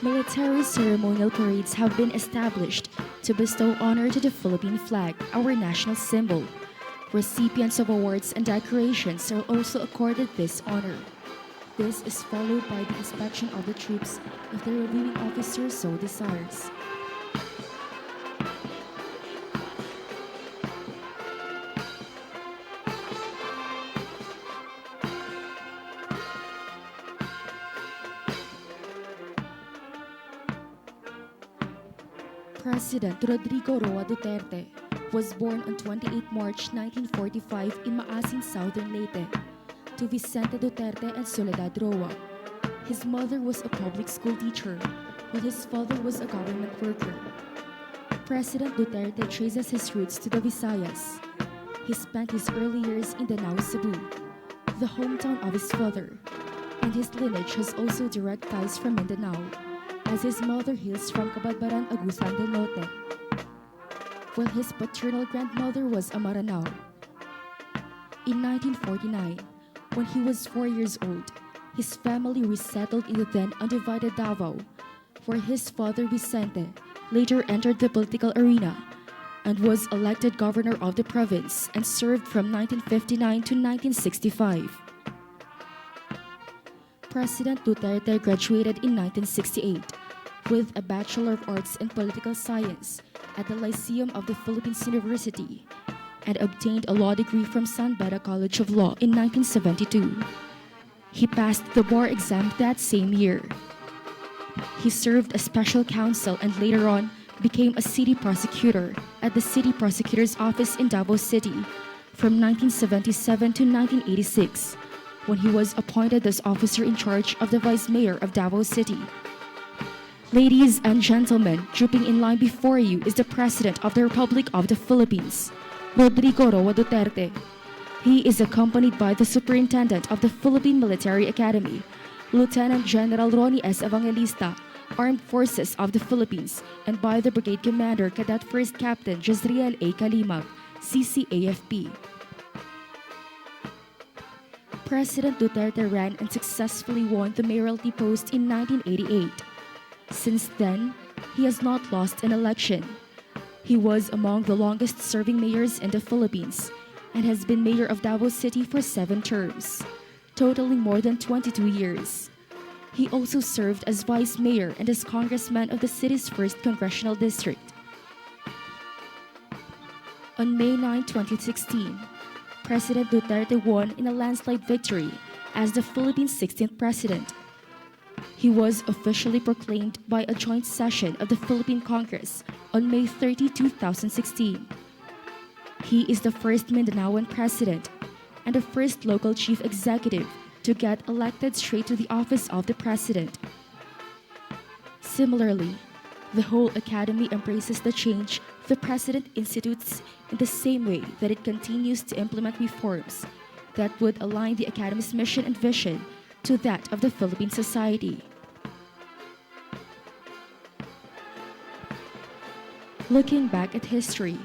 Military ceremonial parades have been established to bestow honor to the Philippine flag, our national symbol. Recipients of awards and decorations are also accorded this honor. This is followed by the inspection of the troops if the reviewing officer so desires. President Rodrigo Roa Duterte was born on 28 March 1945 in Maasin, Southern Leyte, to Vicente Duterte and Soledad Roa. His mother was a public school teacher, while his father was a government worker. President Duterte traces his roots to the Visayas. He spent his early years in Danao, Cebu, the hometown of his father, and his lineage has also direct ties from Mindanao, as his mother hails from Cabadbaran, Agusan del Norte, while his paternal grandmother was a Maranao. In 1949, when he was 4 years old, his family resettled in the then undivided Davao, where his father Vicente later entered the political arena and was elected governor of the province and served from 1959 to 1965. President Duterte graduated in 1968 with a Bachelor of Arts in Political Science at the Lyceum of the Philippines University and obtained a law degree from San Beda College of Law in 1972. He passed the bar exam that same year. He served as special counsel and later on became a city prosecutor at the City Prosecutor's Office in Davao City from 1977 to 1986, when he was appointed as officer in charge of the Vice Mayor of Davao City. Ladies and gentlemen, trooping in line before you is the President of the Republic of the Philippines, Rodrigo Roa Duterte. He is accompanied by the Superintendent of the Philippine Military Academy, Lieutenant General Ronnie S. Evangelista, Armed Forces of the Philippines, and by the Brigade Commander Cadet First Captain Jezreel A. Kalimag, CCAFP. President Duterte ran and successfully won the mayoralty post in 1988. Since then, he has not lost an election. He was among the longest-serving mayors in the Philippines and has been mayor of Davao City for 7 terms, totaling more than 22 years. He also served as vice mayor and as congressman of the city's 1st congressional district. On May 9, 2016, President Duterte won in a landslide victory as the Philippines' 16th president. He was officially proclaimed by a joint session of the Philippine Congress on May 30, 2016. He is the first Mindanaoan president and the first local chief executive to get elected straight to the office of the president. Similarly, the whole academy embraces the change the president institutes in the same way that it continues to implement reforms that would align the academy's mission and vision to that of the Philippine society. Looking back at history,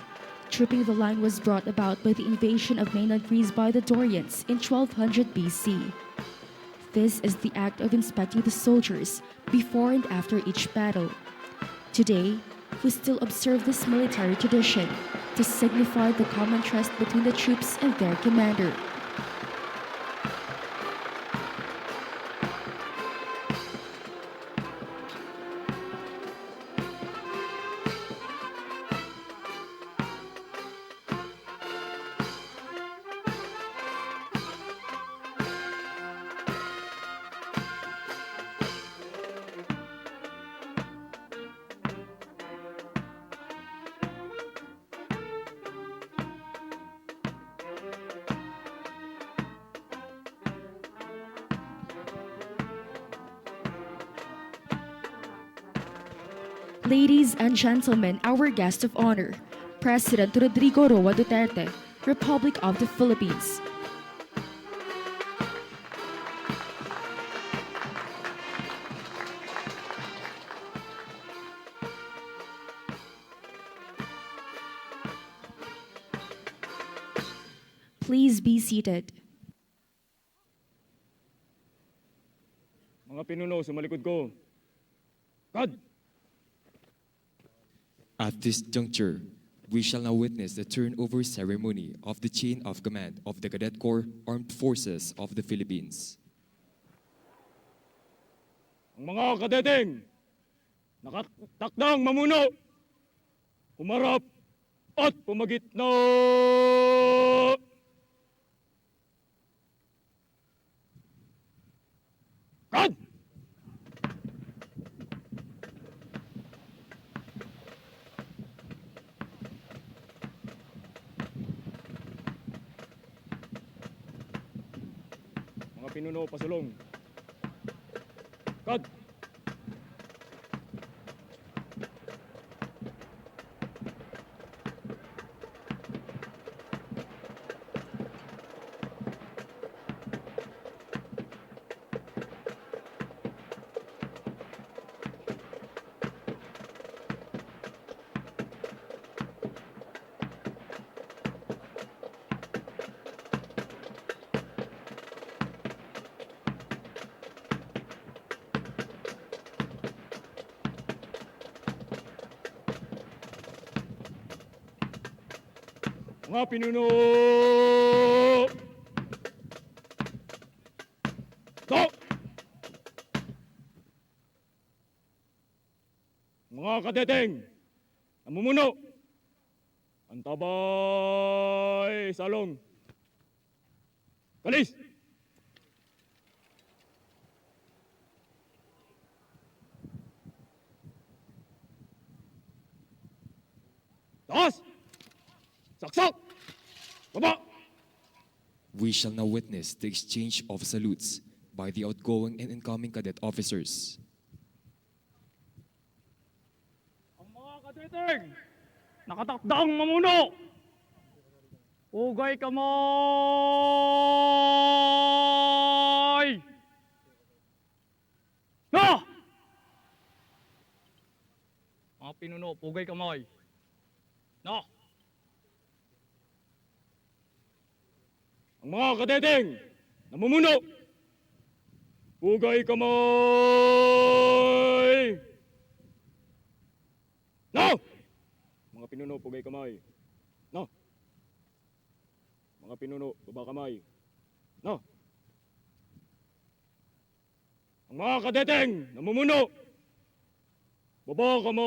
trooping the line was brought about by the invasion of mainland Greece by the Dorians in 1200 BC. This is the act of inspecting the soldiers before and after each battle. Today, we still observe this military tradition to signify the common trust between the troops and their commander. Ladies and gentlemen, our guest of honor, President Rodrigo Roa Duterte, Republic of the Philippines. Please be seated. Mga pinuno, sumalikod ko. God. At this juncture, we shall now witness the turnover ceremony of the chain of command of the Cadet Corps Armed Forces of the Philippines. Ang mga kadeteng nakatakdang mamuno, humarap at pumagitna. God! Mga pinuno pasulong. God! Mga pinuno! Stop! Mga kadeteng namumuno, antabay salong. Kalis! Taas! Saksak! Baba! We shall now witness the exchange of salutes by the outgoing and incoming cadet officers. Ang mga kadeteng nakatakdang mamuno, ugay kamay! Na! Mga pinuno, pugay kamay. Na! Ang mga kadeteng namumuno, pugay kamay! No! Mga pinuno, pugay kamay. No! Mga pinuno, baba kamay. No! Ang mga kadeteng namumuno, baba kamay!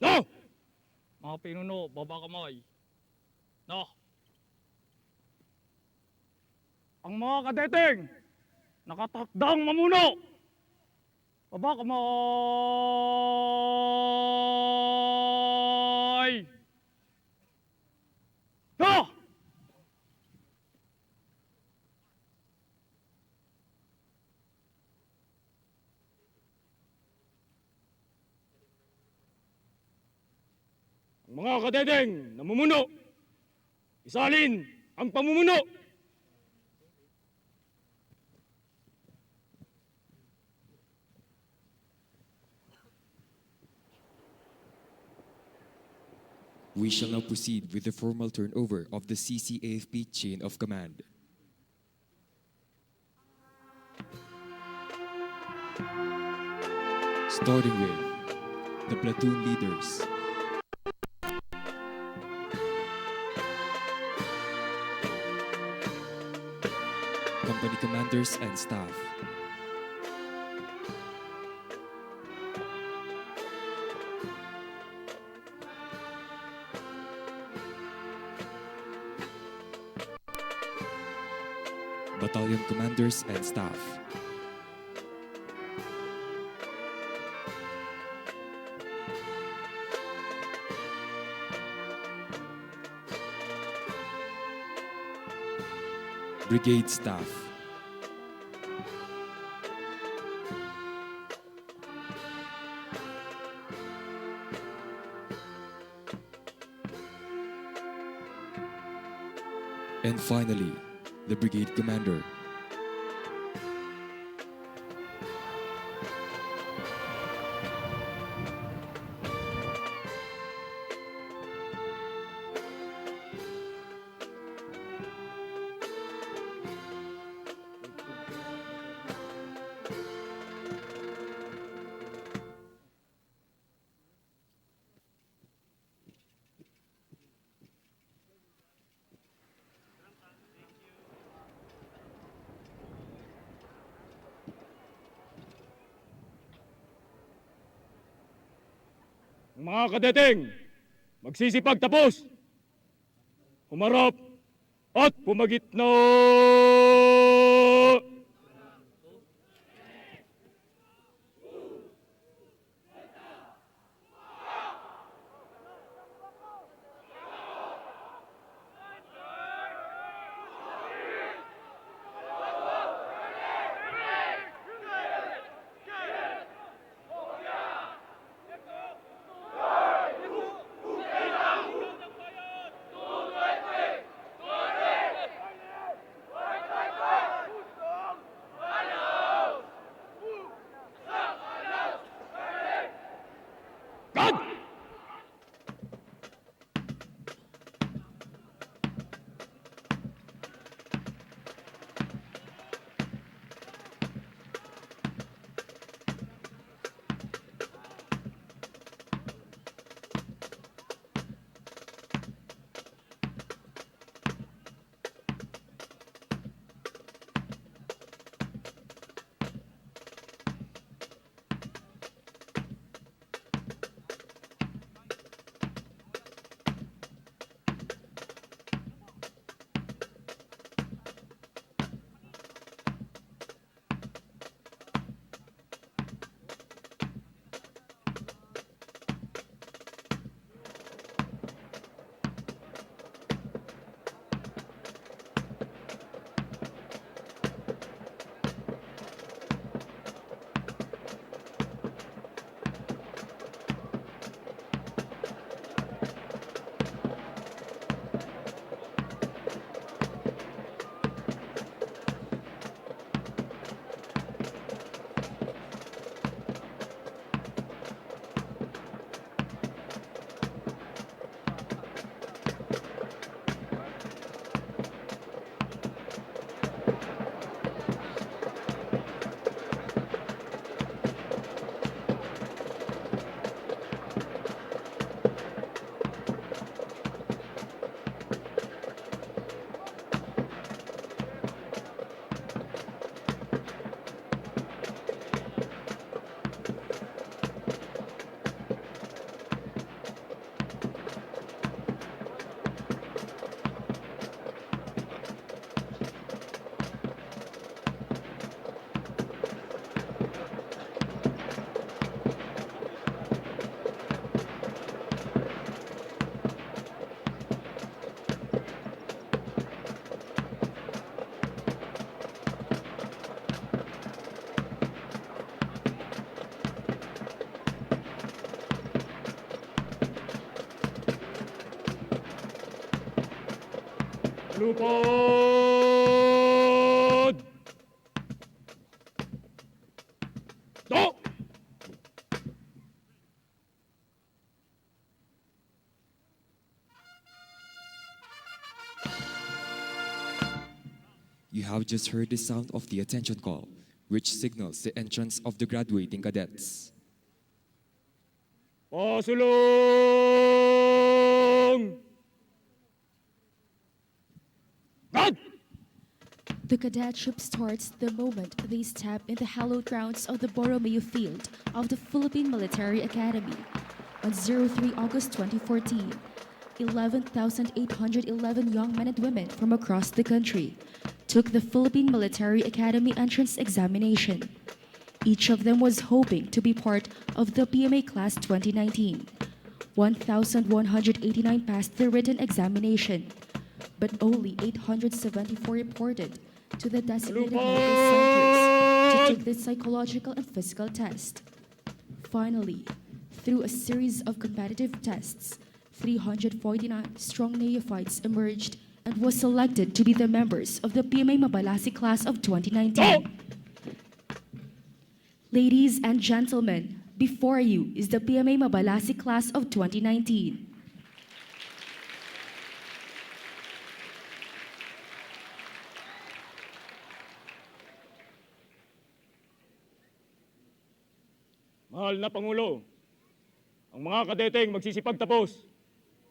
No! Mga pinuno, baba kamay. No! Ang mga kadeteng nakatakdang mamuno, baba kamay! No! Ang mga kadeteng namumuno, isalin ang pamumuno. We shall now proceed with the formal turnover of the CCAFP chain of command. Starting with the platoon leaders. Company commanders and staff. Battalion commanders and staff. Brigade staff. And finally, the brigade commander. Ang mga kadeteng magsisipag tapos, humarap at pumagitna. God! Lupad! Do! You have just heard the sound of the attention call, which signals the entrance of the graduating cadets. Pasulong! God! The cadetship starts the moment they step in the hallowed grounds of the Borromeo Field of the Philippine Military Academy. On 03 August 2014, 11,811 young men and women from across the country took the Philippine Military Academy entrance examination. Each of them was hoping to be part of the PMA Class 2019. 1,189 passed the written examination, but only 874 reported to the designated medical centers to take the psychological and physical test. Finally, through a series of competitive tests, 349 strong neophytes emerged and was selected to be the members of the PMA Mabalasi Class of 2019. Ladies and gentlemen, before you is the PMA Mabalasi Class of 2019. Mahal na Pangulo, ang mga kadeteng magsisipagtapos.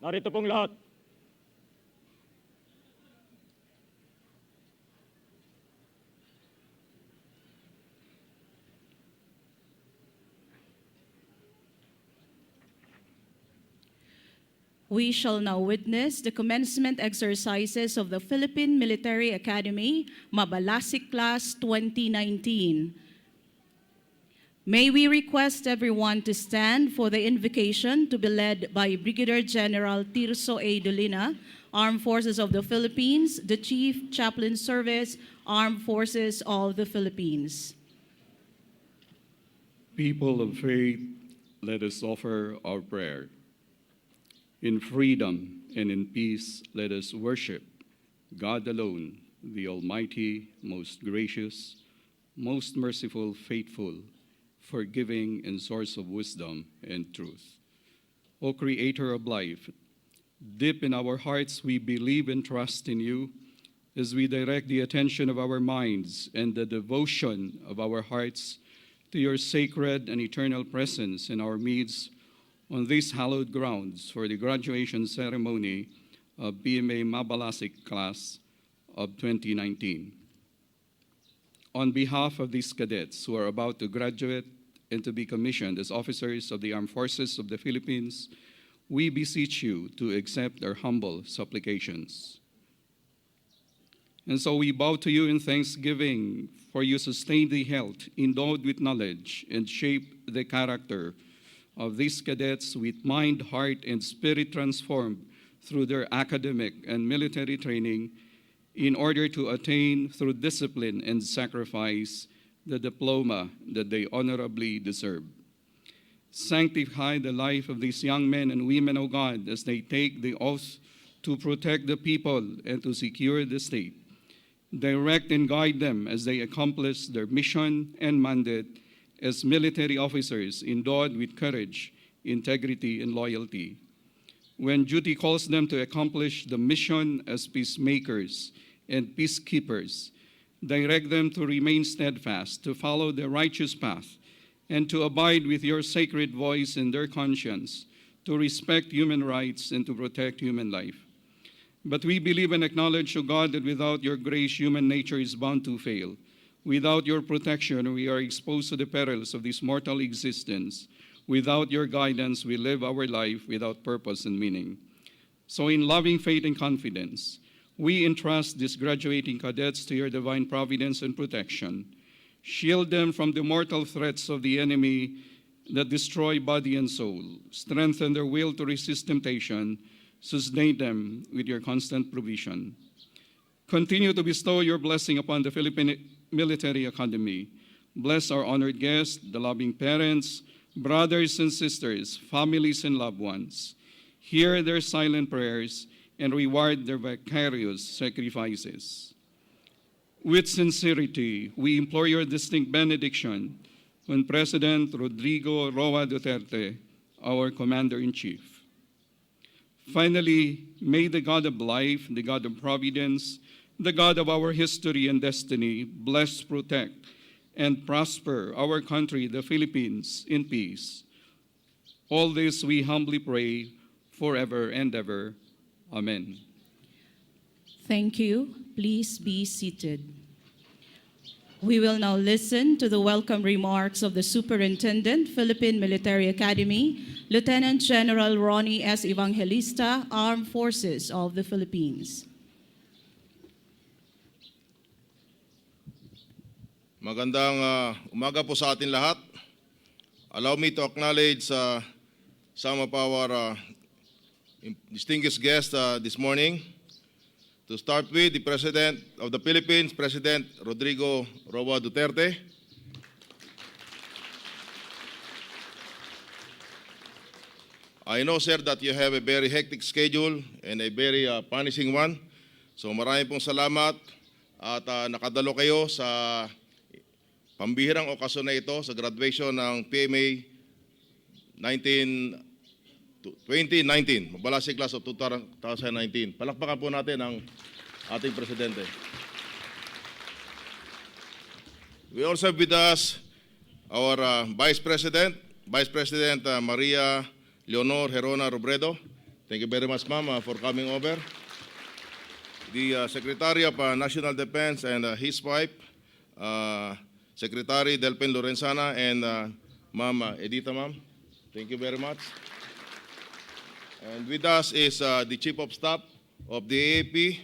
Narito pong lahat. We shall now witness the commencement exercises of the Philippine Military Academy, Mabalasik Class 2019. May we request everyone to stand for the invocation to be led by Brigadier General Tirso A. Dolina, Armed Forces of the Philippines, the Chief Chaplain Service, Armed Forces of the Philippines. People of faith, let us offer our prayer. In freedom and in peace, let us worship God alone, the Almighty, most gracious, most merciful, faithful, forgiving, and source of wisdom and truth. O Creator of life, deep in our hearts we believe and trust in you as we direct the attention of our minds and the devotion of our hearts to your sacred and eternal presence in our midst on these hallowed grounds for the graduation ceremony of PMA Mabalasik class of 2019. On behalf of these cadets who are about to graduate and to be commissioned as officers of the Armed Forces of the Philippines, we beseech you to accept our humble supplications. And so we bow to you in thanksgiving for you sustained the health, endowed with knowledge, and shape the character of these cadets with mind, heart, and spirit transformed through their academic and military training in order to attain through discipline and sacrifice the diploma that they honorably deserve. Sanctify the life of these young men and women, O God, as they take the oath to protect the people and to secure the state. Direct and guide them as they accomplish their mission and mandate as military officers endowed with courage, integrity, and loyalty. When duty calls them to accomplish the mission as peacemakers and peacekeepers, direct them to remain steadfast, to follow the righteous path, and to abide with your sacred voice in their conscience, to respect human rights and to protect human life. But we believe and acknowledge, O God, that without your grace, human nature is bound to fail. Without your protection, we are exposed to the perils of this mortal existence. Without your guidance, we live our life without purpose and meaning. So in loving faith and confidence, we entrust these graduating cadets to your divine providence and protection. Shield them from the mortal threats of the enemy that destroy body and soul. Strengthen their will to resist temptation. Sustain them with your constant provision. Continue to bestow your blessing upon the Philippine Military Academy. Bless our honored guests, the loving parents, brothers and sisters, families and loved ones. Hear their silent prayers and reward their vicarious sacrifices. With sincerity, we implore your distinct benediction on President Rodrigo Roa Duterte, our Commander-in-Chief. Finally, may the God of life, the God of providence, the God of our history and destiny, bless, protect, and prosper our country, the Philippines, in peace. All this we humbly pray forever and ever. Amen. Thank you. Please be seated. We will now listen to the welcome remarks of the Superintendent, Philippine Military Academy, Lieutenant General Ronnie S. Evangelista, Armed Forces of the Philippines. Magandang umaga po sa atin lahat. Allow me to acknowledge some of our distinguished guests this morning. To start with, the President of the Philippines, President Rodrigo Roa Duterte. I know, sir, that you have a very hectic schedule and a very punishing one. So marami pong salamat at nakadalo kayo sa pambihirang okasyon na ito sa graduation ng PMA 2019, Mabalasik Class of 2019. Palakpakan po natin ang ating Presidente. We also have with us our Vice President Maria Leonor Herona Robredo. Thank you very much, ma'am, for coming over. The Secretary of National Defense and his wife, Secretary Delpin Lorenzana, and Ma'am Edita, ma'am. Thank you very much. And with us is the Chief of Staff of the AAP,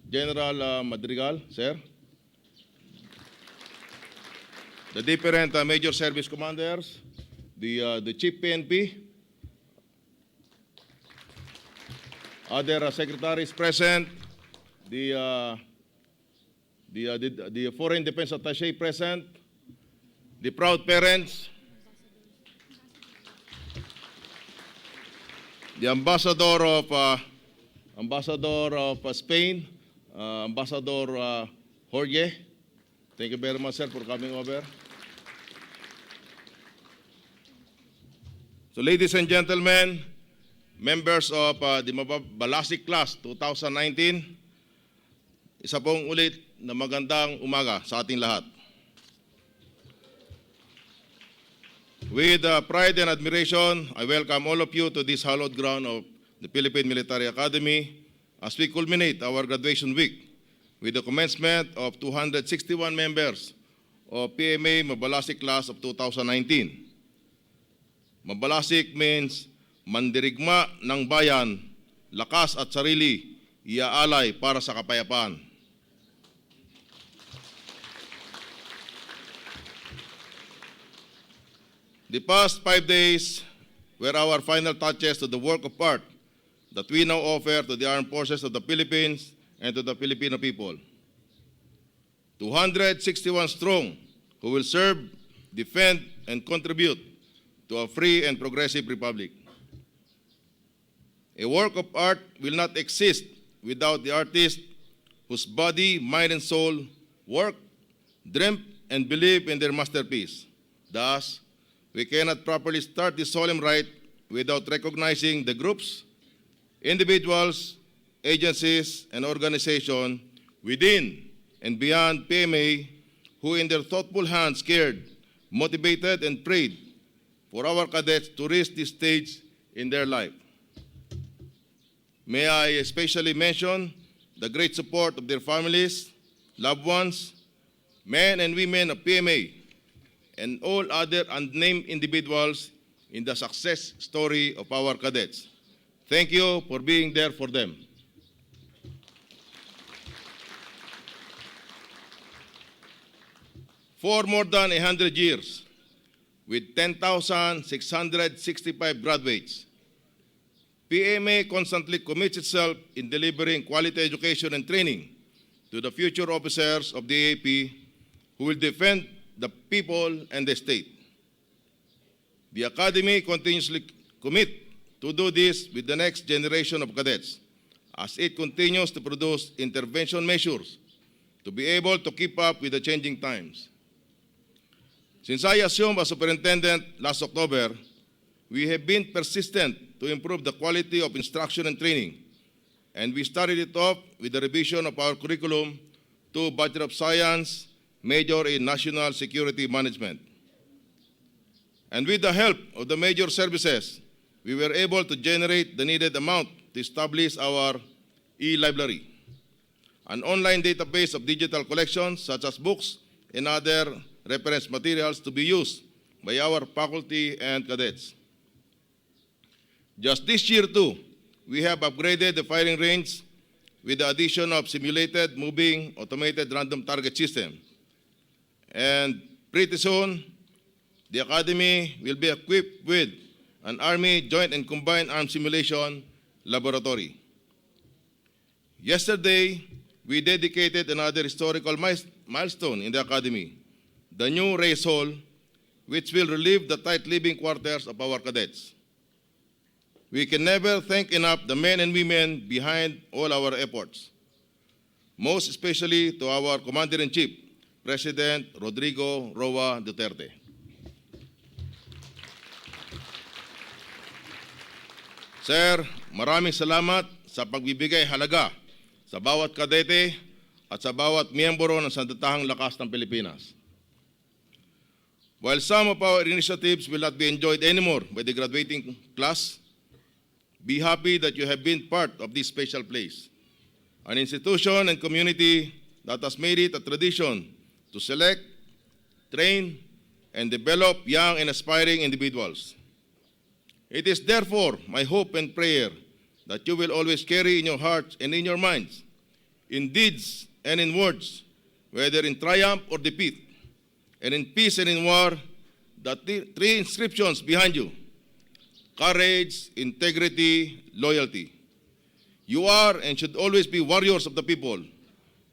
General Madrigal, sir. The different major service commanders, the Chief PNP, other secretaries present, the Foreign Defense Attaché present, the proud parents, the Ambassador of Spain, Ambassador Jorge. Thank you very much, sir, for coming over. So, ladies and gentlemen, members of the Mabalasik Class 2019, isa pong ulit na magandang umaga sa ating lahat. With pride and admiration, I welcome all of you to this hallowed ground of the Philippine Military Academy as we culminate our graduation week with the commencement of 261 members of PMA Mabalasik Class of 2019. Mabalasik means mandirigma ng bayan, lakas at sarili, iaalay para sa kapayapaan. The past 5 days were our final touches to the work of art that we now offer to the armed forces of the Philippines and to the Filipino people. 261 strong who will serve, defend, and contribute to a free and progressive republic. A work of art will not exist without the artist whose body, mind, and soul work, dreamt, and believe in their masterpiece. Thus, we cannot properly start this solemn rite without recognizing the groups, individuals, agencies, and organizations within and beyond PMA who in their thoughtful hands cared, motivated, and prayed for our cadets to reach this stage in their life. May I especially mention the great support of their families, loved ones, men and women of PMA, and all other unnamed individuals in the success story of our cadets. Thank you for being there for them. For more than 100 years, with 10,665 graduates, PMA constantly commits itself in delivering quality education and training to the future officers of the AAP who will defend the people and the state. The Academy continuously commits to do this with the next generation of cadets as it continues to produce intervention measures to be able to keep up with the changing times. Since I assumed as superintendent last October, we have been persistent to improve the quality of instruction and training, and we started it off with the revision of our curriculum to Bachelor of Science, major in National Security Management. And with the help of the major services, we were able to generate the needed amount to establish our e-library, an online database of digital collections such as books and other reference materials to be used by our faculty and cadets. Just this year too, we have upgraded the firing range with the addition of simulated moving automated random target system. And pretty soon, the Academy will be equipped with an Army Joint and Combined Arms Simulation Laboratory. Yesterday, we dedicated another historical milestone in the Academy, the new race hall, which will relieve the tight living quarters of our cadets. We can never thank enough the men and women behind all our efforts, most especially to our Commander-in-Chief, President Rodrigo Roa Duterte. Sir, maraming salamat sa pagbibigay halaga sa bawat kadete at sa bawat miyembro ng Sandatahang Lakas ng Pilipinas. While some of our initiatives will not be enjoyed anymore by the graduating class, be happy that you have been part of this special place, an institution and community that has made it a tradition to select, train, and develop young and aspiring individuals. It is therefore my hope and prayer that you will always carry in your hearts and in your minds, in deeds and in words, whether in triumph or defeat, and in peace and in war, the three inscriptions behind you: courage, integrity, loyalty. You are and should always be warriors of the people.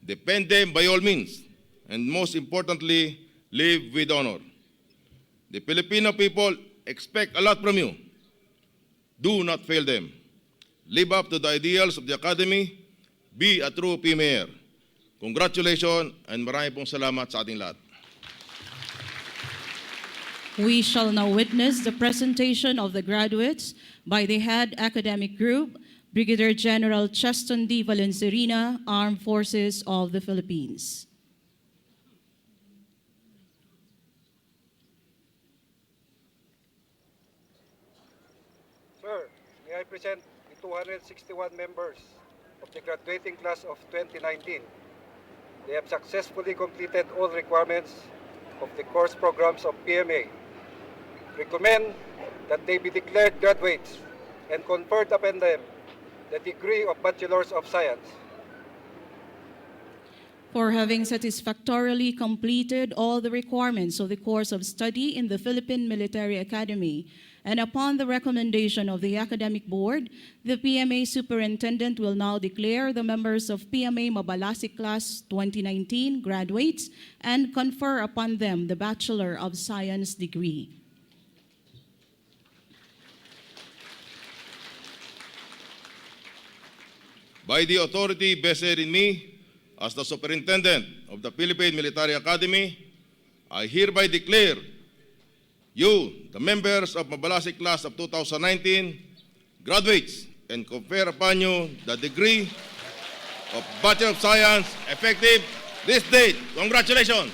Defend them by all means, and most importantly, live with honor. The Filipino people expect a lot from you. Do not fail them. Live up to the ideals of the Academy. Be a true PMA. Congratulations and marami pong salamat sa ating lahat. We shall now witness the presentation of the graduates by the head academic group, Brigadier General Cheston D. Valencerina, Armed Forces of the Philippines. Sir, may I present the 261 members of the graduating class of 2019. They have successfully completed all requirements of the course programs of PMA. Recommend that they be declared graduates and conferred upon them the degree of Bachelors of Science. For having satisfactorily completed all the requirements of the course of study in the Philippine Military Academy, and upon the recommendation of the Academic Board, the PMA Superintendent will now declare the members of PMA Mabalasik Class 2019 graduates and confer upon them the Bachelor of Science degree. By the authority vested in me as the Superintendent of the Philippine Military Academy, I hereby declare you, the members of Mabalasik Class of 2019, graduates, and confer upon you the degree of Bachelor of Science effective this date. Congratulations!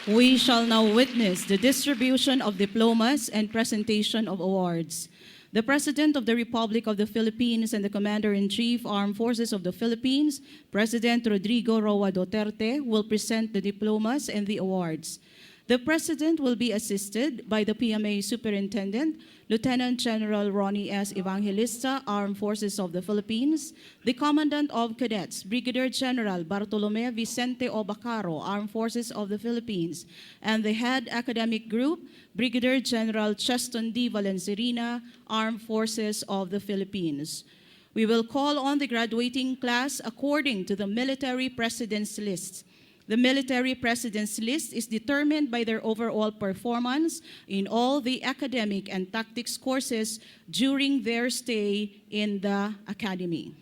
We shall now witness the distribution of diplomas and presentation of awards. The President of the Republic of the Philippines and the Commander-in-Chief, Armed Forces of the Philippines, President Rodrigo Roa Duterte, will present the diplomas and the awards. The President will be assisted by the PMA Superintendent, Lieutenant General Ronnie S. Evangelista, Armed Forces of the Philippines, the Commandant of Cadets, Brigadier General Bartolome Vicente O. Bacaro, Armed Forces of the Philippines, and the Head Academic Group, Brigadier General Cheston D. Valencerina, Armed Forces of the Philippines. We will call on the graduating class according to the Military President's List. The Military President's List is determined by their overall performance in all the academic and tactics courses during their stay in the Academy.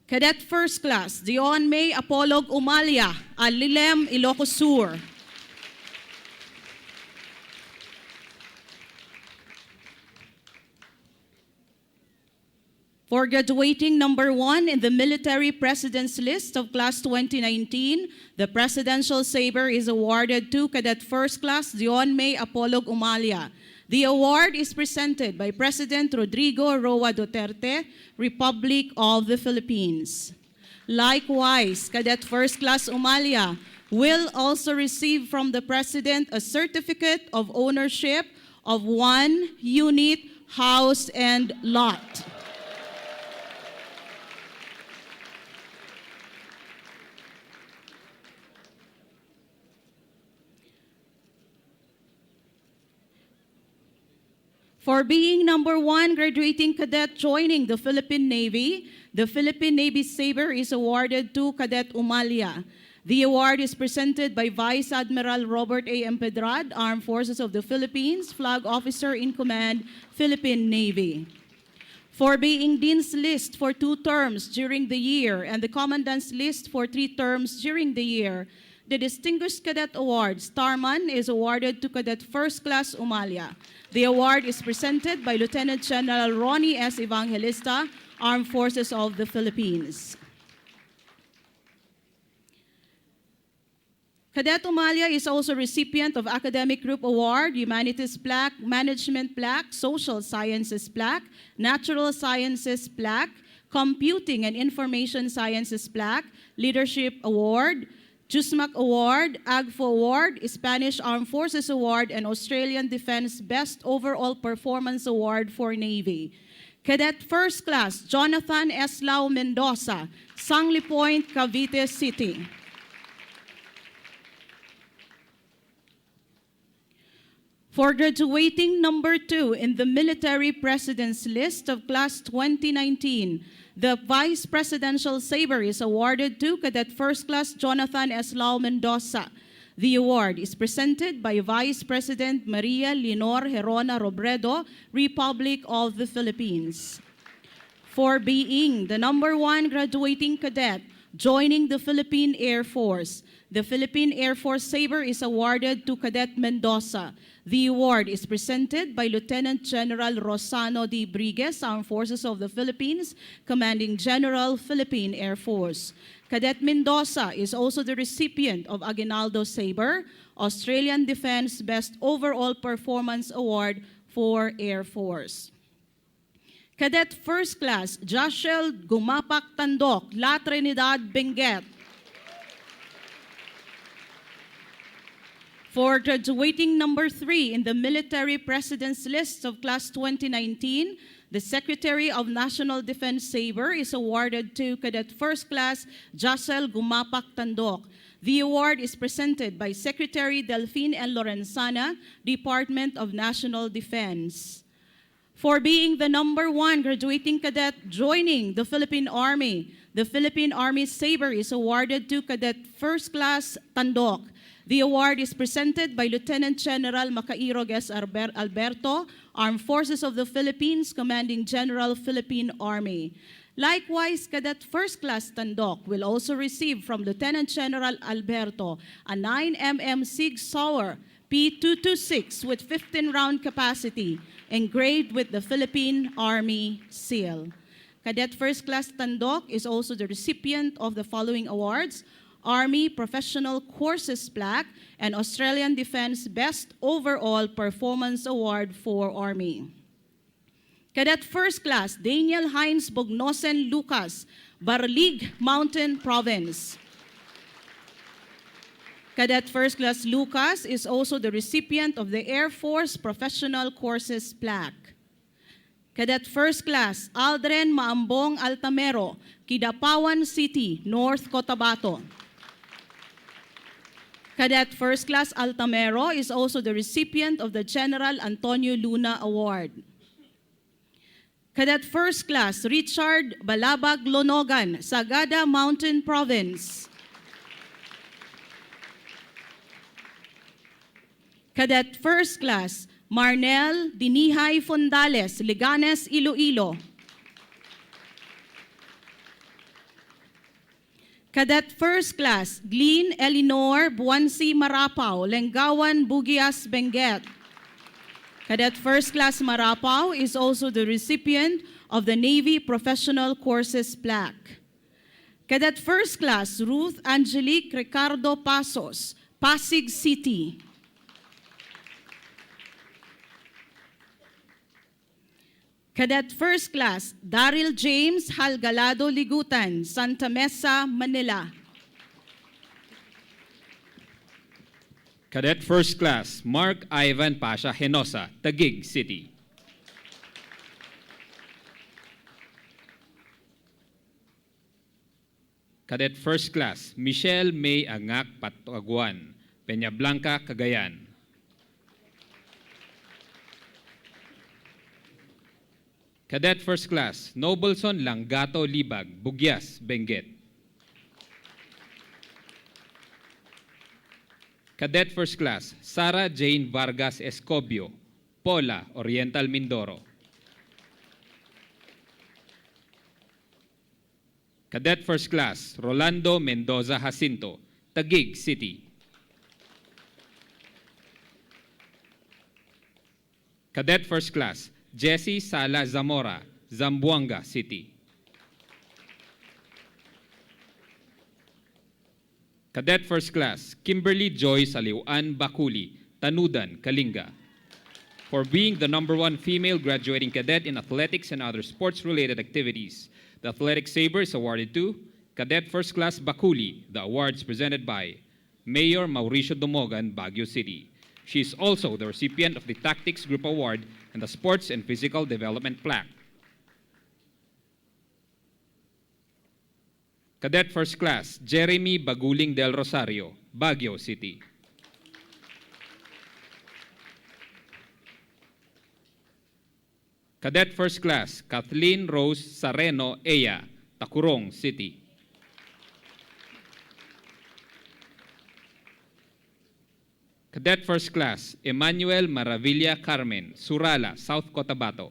Cadet First Class, Dion May Apolog Umalia, Alilem, Ilocos Sur. For graduating number 1 in the Military President's List of Class 2019, the Presidential Saber is awarded to Cadet First Class Dion May Apolog Umalia. The award is presented by President Rodrigo Roa Duterte, Republic of the Philippines. Likewise, Cadet First Class Umalia will also receive from the President a certificate of ownership of 1 unit, house, and lot. For being number 1 graduating cadet joining the Philippine Navy, the Philippine Navy Saber is awarded to Cadet Umalia. The award is presented by Vice Admiral Robert A. Empedrad, Armed Forces of the Philippines, Flag Officer in Command, Philippine Navy. For being Dean's List for 2 terms during the year and the Commandant's List for 3 terms during the year, the Distinguished Cadet Award, Starman, is awarded to Cadet First Class Umalia. The award is presented by Lieutenant General Ronnie S. Evangelista, Armed Forces of the Philippines. Cadet Umalia is also recipient of Academic Group Award, Humanities Plaque, Management Plaque, Social Sciences Plaque, Natural Sciences Plaque, Computing and Information Sciences Plaque, Leadership Award, JUSMAC Award, AGFO Award, Spanish Armed Forces Award, and Australian Defense Best Overall Performance Award for Navy. Cadet First Class Jonathan S. Lau Mendoza, Sangli Point, Cavite City. For graduating number 2 in the Military President's List of Class 2019, the Vice Presidential Sabre is awarded to Cadet First Class Jonathan S. Lau Mendoza. The award is presented by Vice President Maria Leonor Herona Robredo, Republic of the Philippines. For being the number 1 graduating cadet joining the Philippine Air Force, the Philippine Air Force Sabre is awarded to Cadet Mendoza. The award is presented by Lieutenant General Rosano D. Brigues, Armed Forces of the Philippines, Commanding General, Philippine Air Force. Cadet Mendoza is also the recipient of Aguinaldo Sabre, Australian Defense Best Overall Performance Award for Air Force. Cadet First Class Joshel Gumapak Tandok, La Trinidad, Benguet. For graduating number 3 in the Military President's List of Class 2019, the Secretary of National Defense Sabre is awarded to Cadet First Class Joshel Gumapak Tandok. The award is presented by Secretary Delphine L. Lorenzana, Department of National Defense. For being the number 1 graduating cadet joining the Philippine Army, the Philippine Army Sabre is awarded to Cadet First Class Tandok. The award is presented by Lieutenant General Macairo Gues Alberto, Armed Forces of the Philippines, Commanding General, Philippine Army. Likewise, Cadet First Class Tandok will also receive from Lieutenant General Alberto a 9mm Sig Sauer P226 with 15-round capacity, engraved with the Philippine Army seal. Cadet First Class Tandok is also the recipient of the following awards: Army Professional Courses Plaque, and Australian Defense Best Overall Performance Award for Army. Cadet First Class Daniel Hines Bognosen Lucas, Barlig Mountain Province. Cadet First Class Lucas is also the recipient of the Air Force Professional Courses Plaque. Cadet First Class Aldren Maambong Altamero, Kidapawan City, North Cotabato. Cadet First Class Altamero is also the recipient of the General Antonio Luna Award. Cadet First Class Richard Balabag Lonogan, Sagada Mountain Province. Cadet First Class Marnel Dinihay Fondales, Liganes, Iloilo. Cadet First Class Glean Elinor Buansi Marapao, Lengawan, Bugias, Benguet. Cadet First Class Marapao is also the recipient of the Navy Professional Courses Plaque. Cadet First Class Ruth Angelique Ricardo Pasos, Pasig City. Cadet First Class Daryl James Halgalado Ligutan, Santa Mesa, Manila. Cadet First Class Mark Ivan Pasha Henosa, Taguig City. Cadet First Class Michelle May Angak Pataguan, Peñablanca, Cagayan. Cadet First Class Nobleson Langato Libag, Bugyas, Benguet. Cadet First Class Sara Jane Vargas Escobio, Pola, Oriental Mindoro. Cadet First Class Rolando Mendoza Jacinto, Taguig City. Cadet First Class Jessie Sala Zamora, Zamboanga City. Cadet First Class Kimberly Joy Saliuan Bakuli, Tanudan, Kalinga. For being the #1 female graduating cadet in athletics and other sports-related activities, the Athletic Sabre is awarded to Cadet First Class Bakuli, the awards presented by Mayor Mauricio Dumogan, Baguio City. She is also the recipient of the Tactics Group Award and the Sports and Physical Development Plaque. Cadet First Class Jeremy Baguling del Rosario, Baguio City. Cadet First Class Kathleen Rose Sareno Eya, Tacurong City. Cadet First Class Emmanuel Maravilla Carmen, Surala, South Cotabato.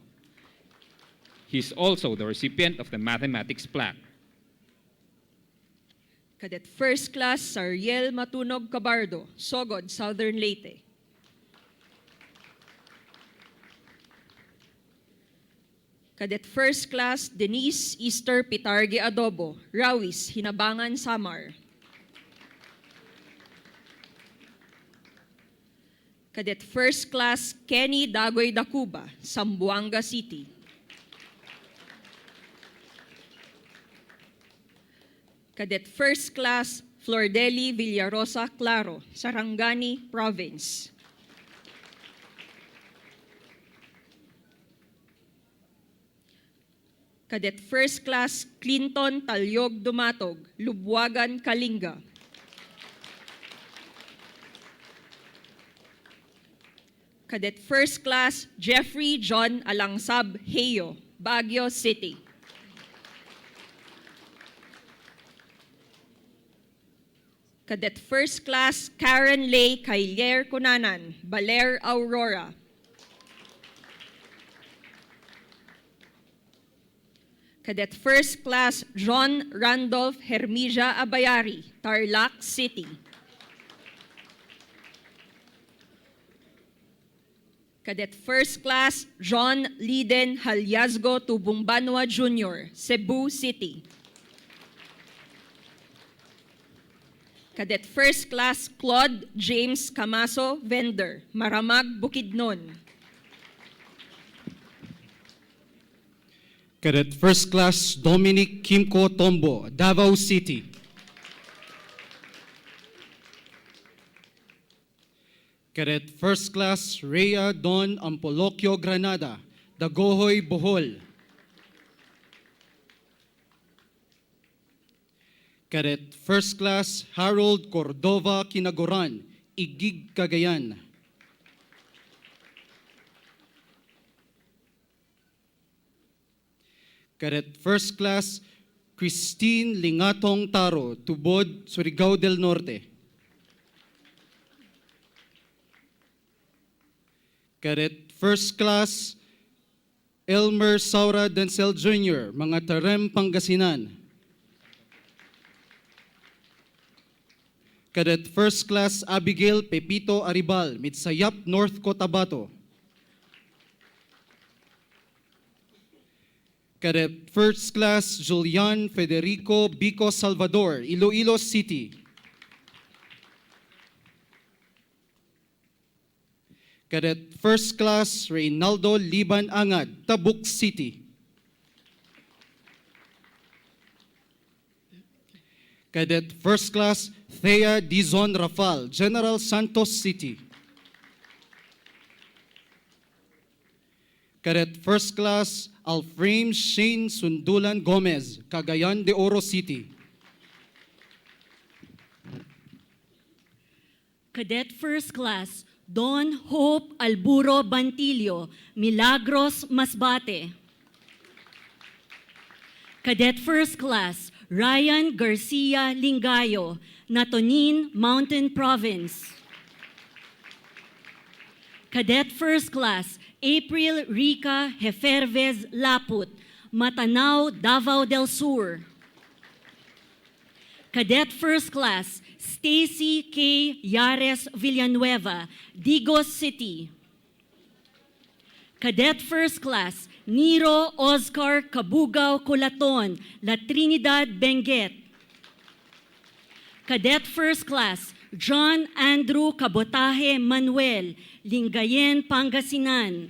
He is also the recipient of the Mathematics Plaque. Cadet First Class Sariel Matunog Cabardo, Sogod, Southern Leyte. Cadet First Class Denise Easter Pitarge Adobo, Rawis, Hinabangan, Samar. Cadet First Class Kenny Dagoy Dacuba, Zamboanga City. Cadet First Class Flordeli Villarosa Claro, Sarangani Province. Cadet First Class Clinton Talyog Dumatog, Lubwagan, Kalinga. Cadet First Class Jeffrey John Alangsab Heyo, Baguio City. Cadet First Class Karen Lay Kailier Kunanan, Baler, Aurora. Cadet First Class John Randolph Hermija Abayari, Tarlac City. Cadet First Class John Liden Halyazgo Tubumbanwa Jr., Cebu City. Cadet First Class Claude James Camaso Vendor, Maramag, Bukidnon. Cadet First Class Dominic Kimco Tombo, Davao City. Cadet First Class Rhea Don Ampolokyo Granada, Dagohoy, Bohol. Cadet First Class Harold Cordova Kinagoran, Igig, Cagayan. Cadet First Class Christine Lingatong Taro, Tubod, Surigao del Norte. Cadet First Class Elmer Saura Denzel Jr., Mga Tarem, Pangasinan. Cadet First Class Abigail Pepito Aribal, Mitsayap, North Cotabato. Cadet First Class Julian Federico Bico Salvador, Iloilo City. Cadet First Class Reynaldo Liban Angad, Tabuk City. Cadet First Class Thea Dizon Rafal, General Santos City. Cadet First Class Alframe Shane Sundulan Gomez, Cagayan de Oro City. Cadet First Class Don Hope Alburo Bantilio, Milagros, Masbate. Cadet First Class Ryan Garcia Lingayo, Natonin, Mountain Province. Cadet First Class April Rica Jefervez Laput, Matanao, Davao del Sur. Cadet First Class Stacy K. Yares Villanueva, Digos City. Cadet First Class Nero Oscar Cabugao Colaton, La Trinidad, Benguet. Cadet First Class John Andrew Cabotaje Manuel, Lingayen, Pangasinan.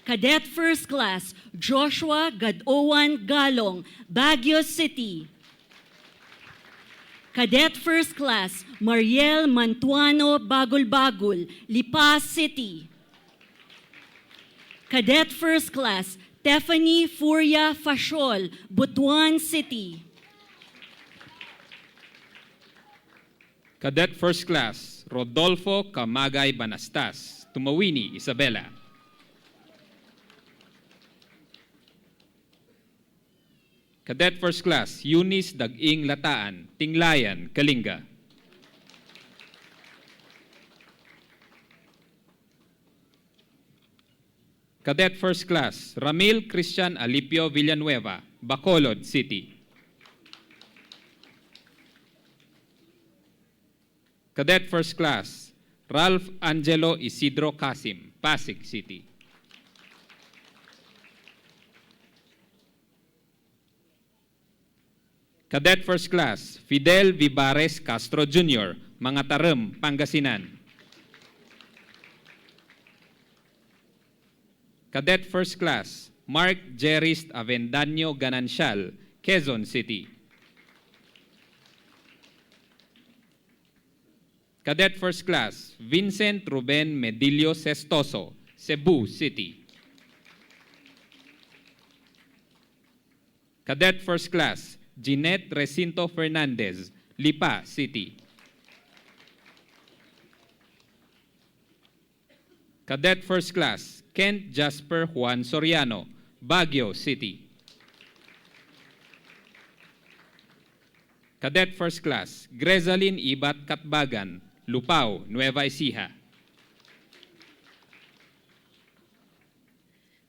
Cadet First Class Joshua Gadowan Galong, Baguio City. Cadet First Class Mariel Mantuano Bagul-Bagul, Lipa City. Cadet First Class Stephanie Furia Fashol, Butuan City. Cadet First Class Rodolfo Camagay Banastas, Tumawini, Isabela. Cadet First Class Eunice Daging Lataan, Tinglayan, Kalinga. Cadet First Class Ramil Christian Alipio Villanueva, Bacolod City. Cadet First Class Ralph Angelo Isidro Casim, Pasig City. Cadet First Class Fidel Vivares Castro Jr., Mangatarem, Pangasinan. Cadet First Class Mark Jerist Avendaño Ganancial, Quezon City. Cadet First Class Vincent Ruben Medillo Sestoso, Cebu City. Cadet First Class Jeanette Recinto Fernandez, Lipa City. Cadet First Class Kent Jasper Juan Soriano, Baguio City. Cadet First Class Grezaline Ibat Katbagan, Lupao, Nueva Ecija.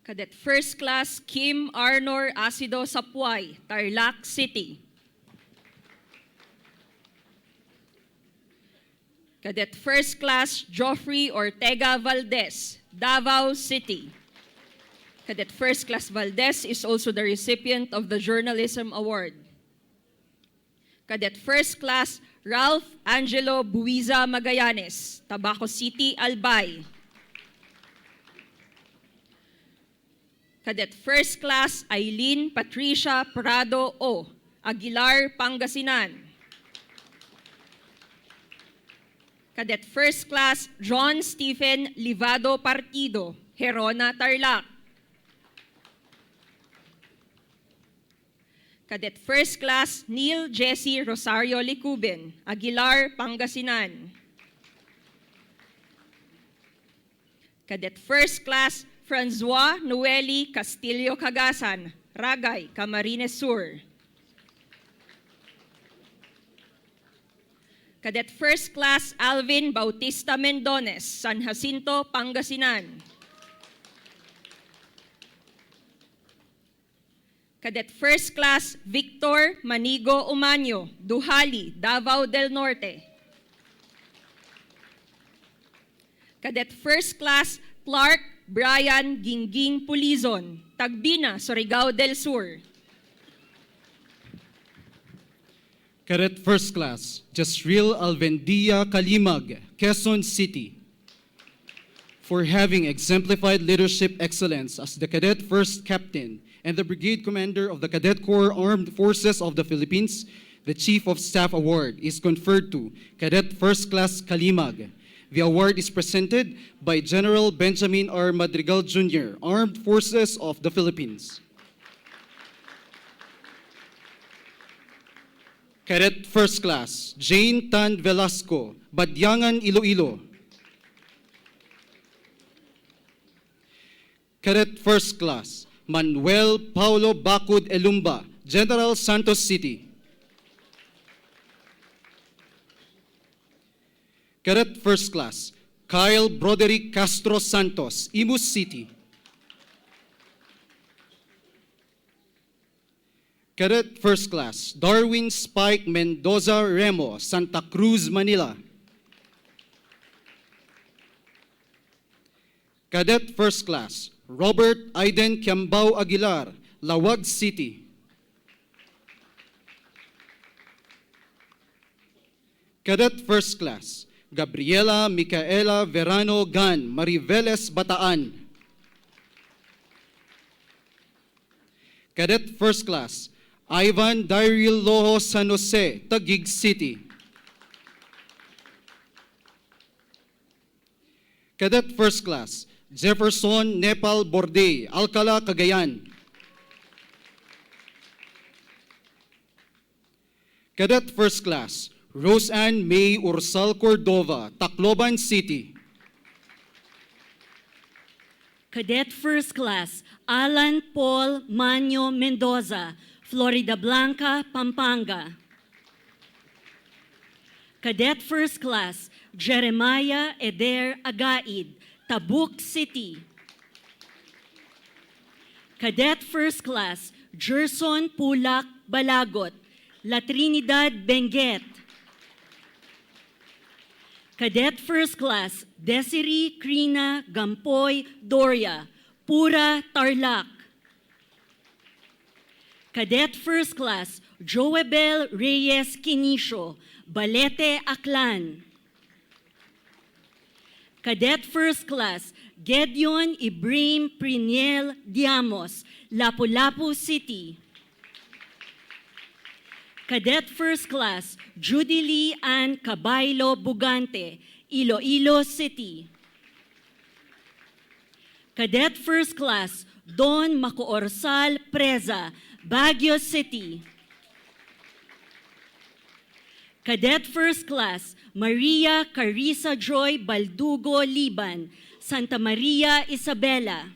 Cadet First Class Kim Arnor Asido Sapuay, Tarlac City. Cadet First Class Joffrey Ortega Valdez, Davao City. Cadet First Class Valdez is also the recipient of the Journalism Award. Cadet First Class Ralph Angelo Buiza Magallanes, Tabaco City, Albay. Cadet First Class Eileen Patricia Prado O, Aguilar, Pangasinan. Cadet First Class John Stephen Livado Partido, Herona, Tarlac. Cadet First Class Neil Jesse Rosario Licubin, Aguilar, Pangasinan. Cadet First Class Francois Noeli Castillo Cagasan, Ragay, Camarines Sur. Cadet First Class Alvin Bautista Mendones, San Jacinto, Pangasinan. Cadet First Class Victor Manigo Umaño, Duhali, Davao del Norte. Cadet First Class Clark Brian Gingging Pulizon, Tagbina, Surigao del Sur. Cadet First Class Jasril Alvendia Kalimag, Quezon City. For having exemplified leadership excellence as the Cadet First Captain and the Brigade Commander of the Cadet Corps Armed Forces of the Philippines, the Chief of Staff Award is conferred to Cadet First Class Kalimag. The award is presented by General Benjamin R. Madrigal Jr., Armed Forces of the Philippines. Cadet First Class Jane Tan Velasco, Badyangan, Iloilo. Cadet First Class Manuel Paulo Bacud Elumba, General Santos City. Cadet First Class Kyle Broderick Castro Santos, Imus City. Cadet First Class Darwin Spike Mendoza Remo, Santa Cruz, Manila. Cadet First Class Robert Aiden Kiambao Aguilar, Lawag City. Cadet First Class Gabriela Micaela Verano Gan, Mariveles, Bataan. Cadet First Class, Ivan Daryl Loho San Jose, Taguig City. Cadet First Class, Jefferson Nepal Borde, Alcala, Cagayan. Cadet First Class, Roseanne May Ursal Cordova, Tacloban City. Cadet First Class, Alan Paul Manyo Mendoza, Florida Blanca, Pampanga. Cadet First Class, Jeremiah Eder Agaid, Tabuk City. Cadet First Class, Gerson Pulak Balagot, La Trinidad, Benguet. Cadet First Class, Desiree Crina Gampoy Doria, Pura, Tarlac. Cadet First Class, Joebel Reyes Quinisio, Balete, Aklan. Cadet First Class, Gedeon Ibrahim Priniel Diamos, Lapu-Lapu City. Cadet First Class, Judy Lee Ann Cabaylo Bugante, Iloilo City. Cadet First Class, Don Macoorsal Preza, Baguio City. Cadet First Class, Maria Carissa Joy Baldugo Liban, Santa Maria Isabela.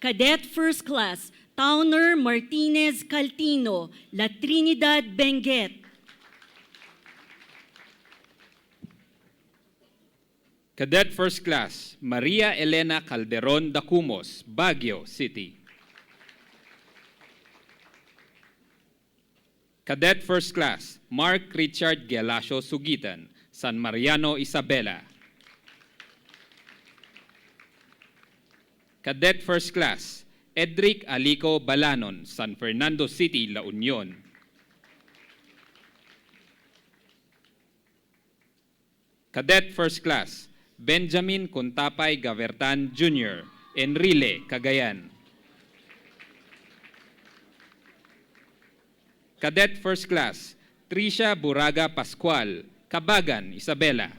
Cadet First Class, Towner Martinez Caltino, La Trinidad, Benguet. Cadet First Class, Maria Elena Calderon Dacumos, Baguio City. Cadet First Class, Mark Richard Gelasio Sugitan, San Mariano, Isabela. Cadet First Class, Edric Alico Balanon, San Fernando City, La Union. Cadet First Class, Benjamin Contapay Gavertan Jr., Enrile, Cagayan. Cadet First Class, Tricia Buraga Pascual, Cabagan, Isabela.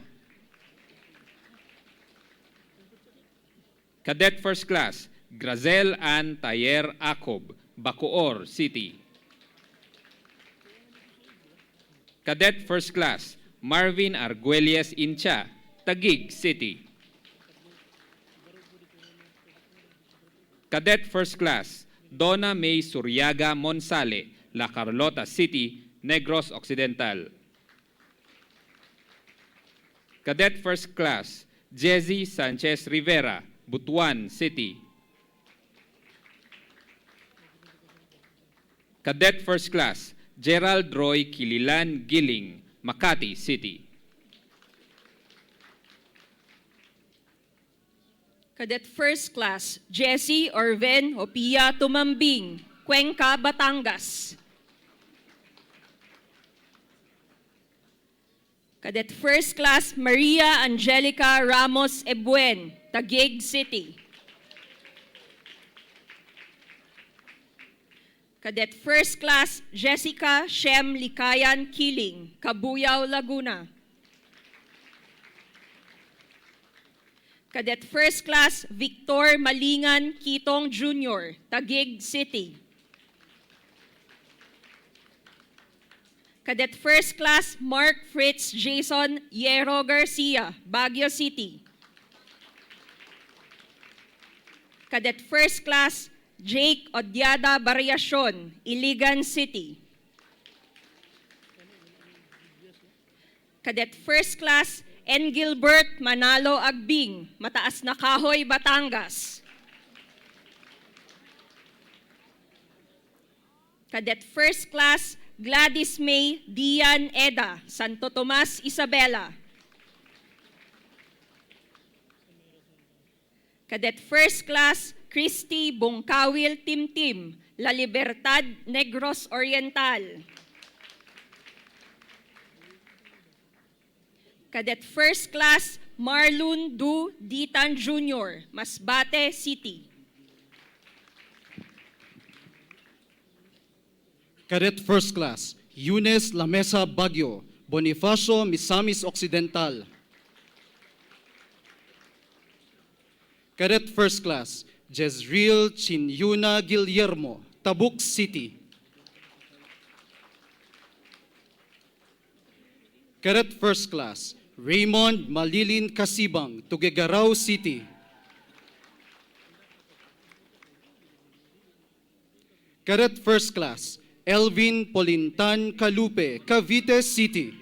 Cadet First Class, Grazel Ann Tayer Acob, Bacoor City. Cadet First Class, Marvin Arguelles Incha, Taguig City. Cadet First Class, Donna May Suryaga Monsale, La Carlota City, Negros Occidental. Cadet First Class, Jezzy Sanchez Rivera, Butuan City. Cadet First Class, Gerald Roy Kililan Giling, Makati City. Cadet First Class, Jesse Orven Hopia Tumambing, Cuenca, Batangas. Cadet First Class, Maria Angelica Ramos Ebuen, Taguig City. Cadet First Class, Jessica Shem Likayan Kiling, Cabuyao, Laguna. Cadet First Class, Victor Malingan Kitong Jr., Taguig City. Cadet First Class, Mark Fritz Jason Yero Garcia, Baguio City. Cadet First Class, Jake Odiada Variacion, Iligan City. Cadet First Class, N. Gilbert Manalo Agbing, Mataas na Kahoy, Batangas. Cadet First Class, Gladys May Dian Eda, Santo Tomas, Isabela. Cadet First Class, Christy Bongkawil Timtim, La Libertad, Negros Oriental. Cadet First Class, Marlon Du Ditan Jr., Masbate City. Cadet First Class, Eunice Lamesa Baguio, Bonifacio Misamis Occidental. Cadet First Class, Jezreel Chinyuna Guillermo, Tabuk City. Cadet First Class, Raymond Malilin Kasibang, Tuguegarao City. Cadet First Class, Elvin Polintan Calupe, Cavite City.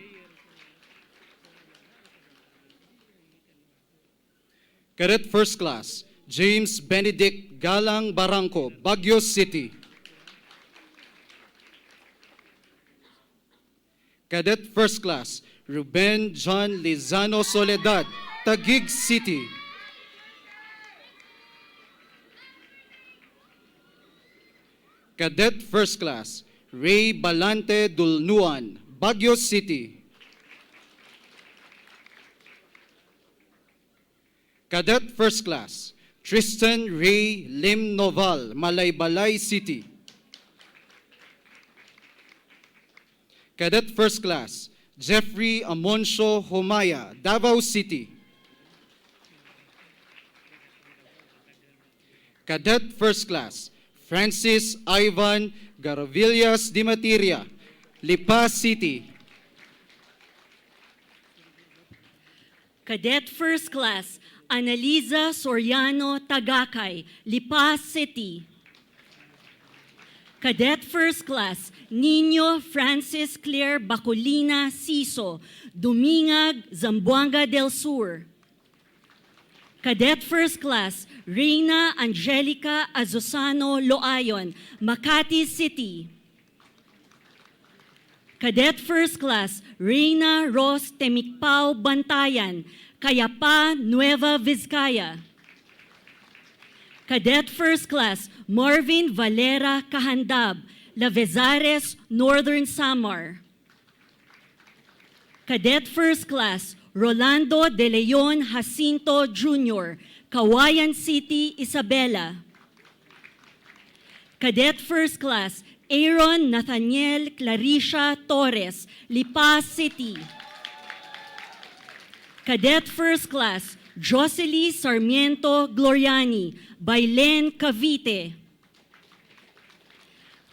Cadet First Class, James Benedict Galang Barangco, Baguio City. Cadet First Class, Ruben John Lizano Soledad, Taguig City. Cadet First Class, Ray Balante Dulnuan, Baguio City. Cadet First Class, Tristan Ray Lim Noval, Malaybalay City. Cadet First Class, Jeffrey Amoncio Homaya, Davao City. Cadet First Class, Francis Ivan Garavillas Di Materia, Lipa City. Cadet First Class, Analiza Soriano Tagakay, Lipa City. Cadet First Class, Nino Francis Claire Bacolina Siso, Dumingag, Zamboanga del Sur. Cadet First Class, Reina Angelica Azosano Loayon, Makati City. Cadet First Class, Reina Ros Temikpao Bantayan, Cayapa, Nueva Vizcaya. Cadet First Class, Marvin Valera Kahandab, Lavezares, Northern Samar. Cadet First Class, Rolando De Leon Jacinto Jr., Kawayan City, Isabela. Cadet First Class, Aaron Nathaniel Clarisha Torres, Lipa City. Cadet First Class, Jocely Sarmiento Gloriani, Bailen, Cavite.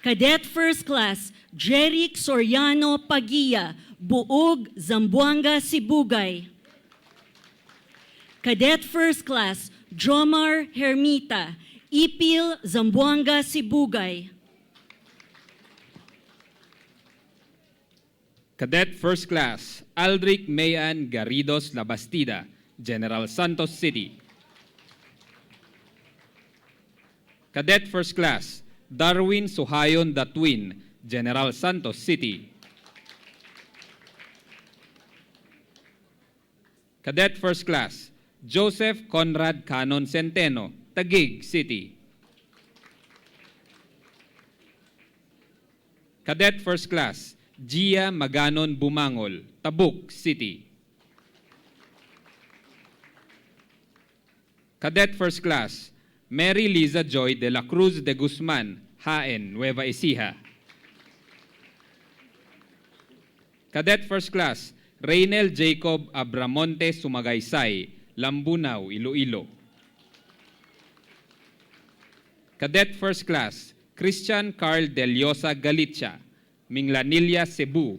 Cadet First Class, Jeric Soriano Pagia, Buog, Zamboanga, Sibugay. Cadet First Class, Jomar Hermita, Ipil, Zamboanga, Sibugay. Cadet First Class, Aldrich Mayan Garridos Labastida, General Santos City. Cadet First Class, Darwin Suhayon Datwin, General Santos City. Cadet First Class, Joseph Conrad Canon Centeno, Taguig City. Cadet First Class, Gia Maganon Bumangol, Tabuk City. Cadet First Class, Mary Liza Joy de la Cruz de Guzman, Jaen, Nueva Ecija. Cadet First Class, Reynel Jacob Abramonte Sumagaysay, Lambunaw, Iloilo. Cadet First Class, Christian Carl Deliosa Galicia, Minglanilla, Cebu.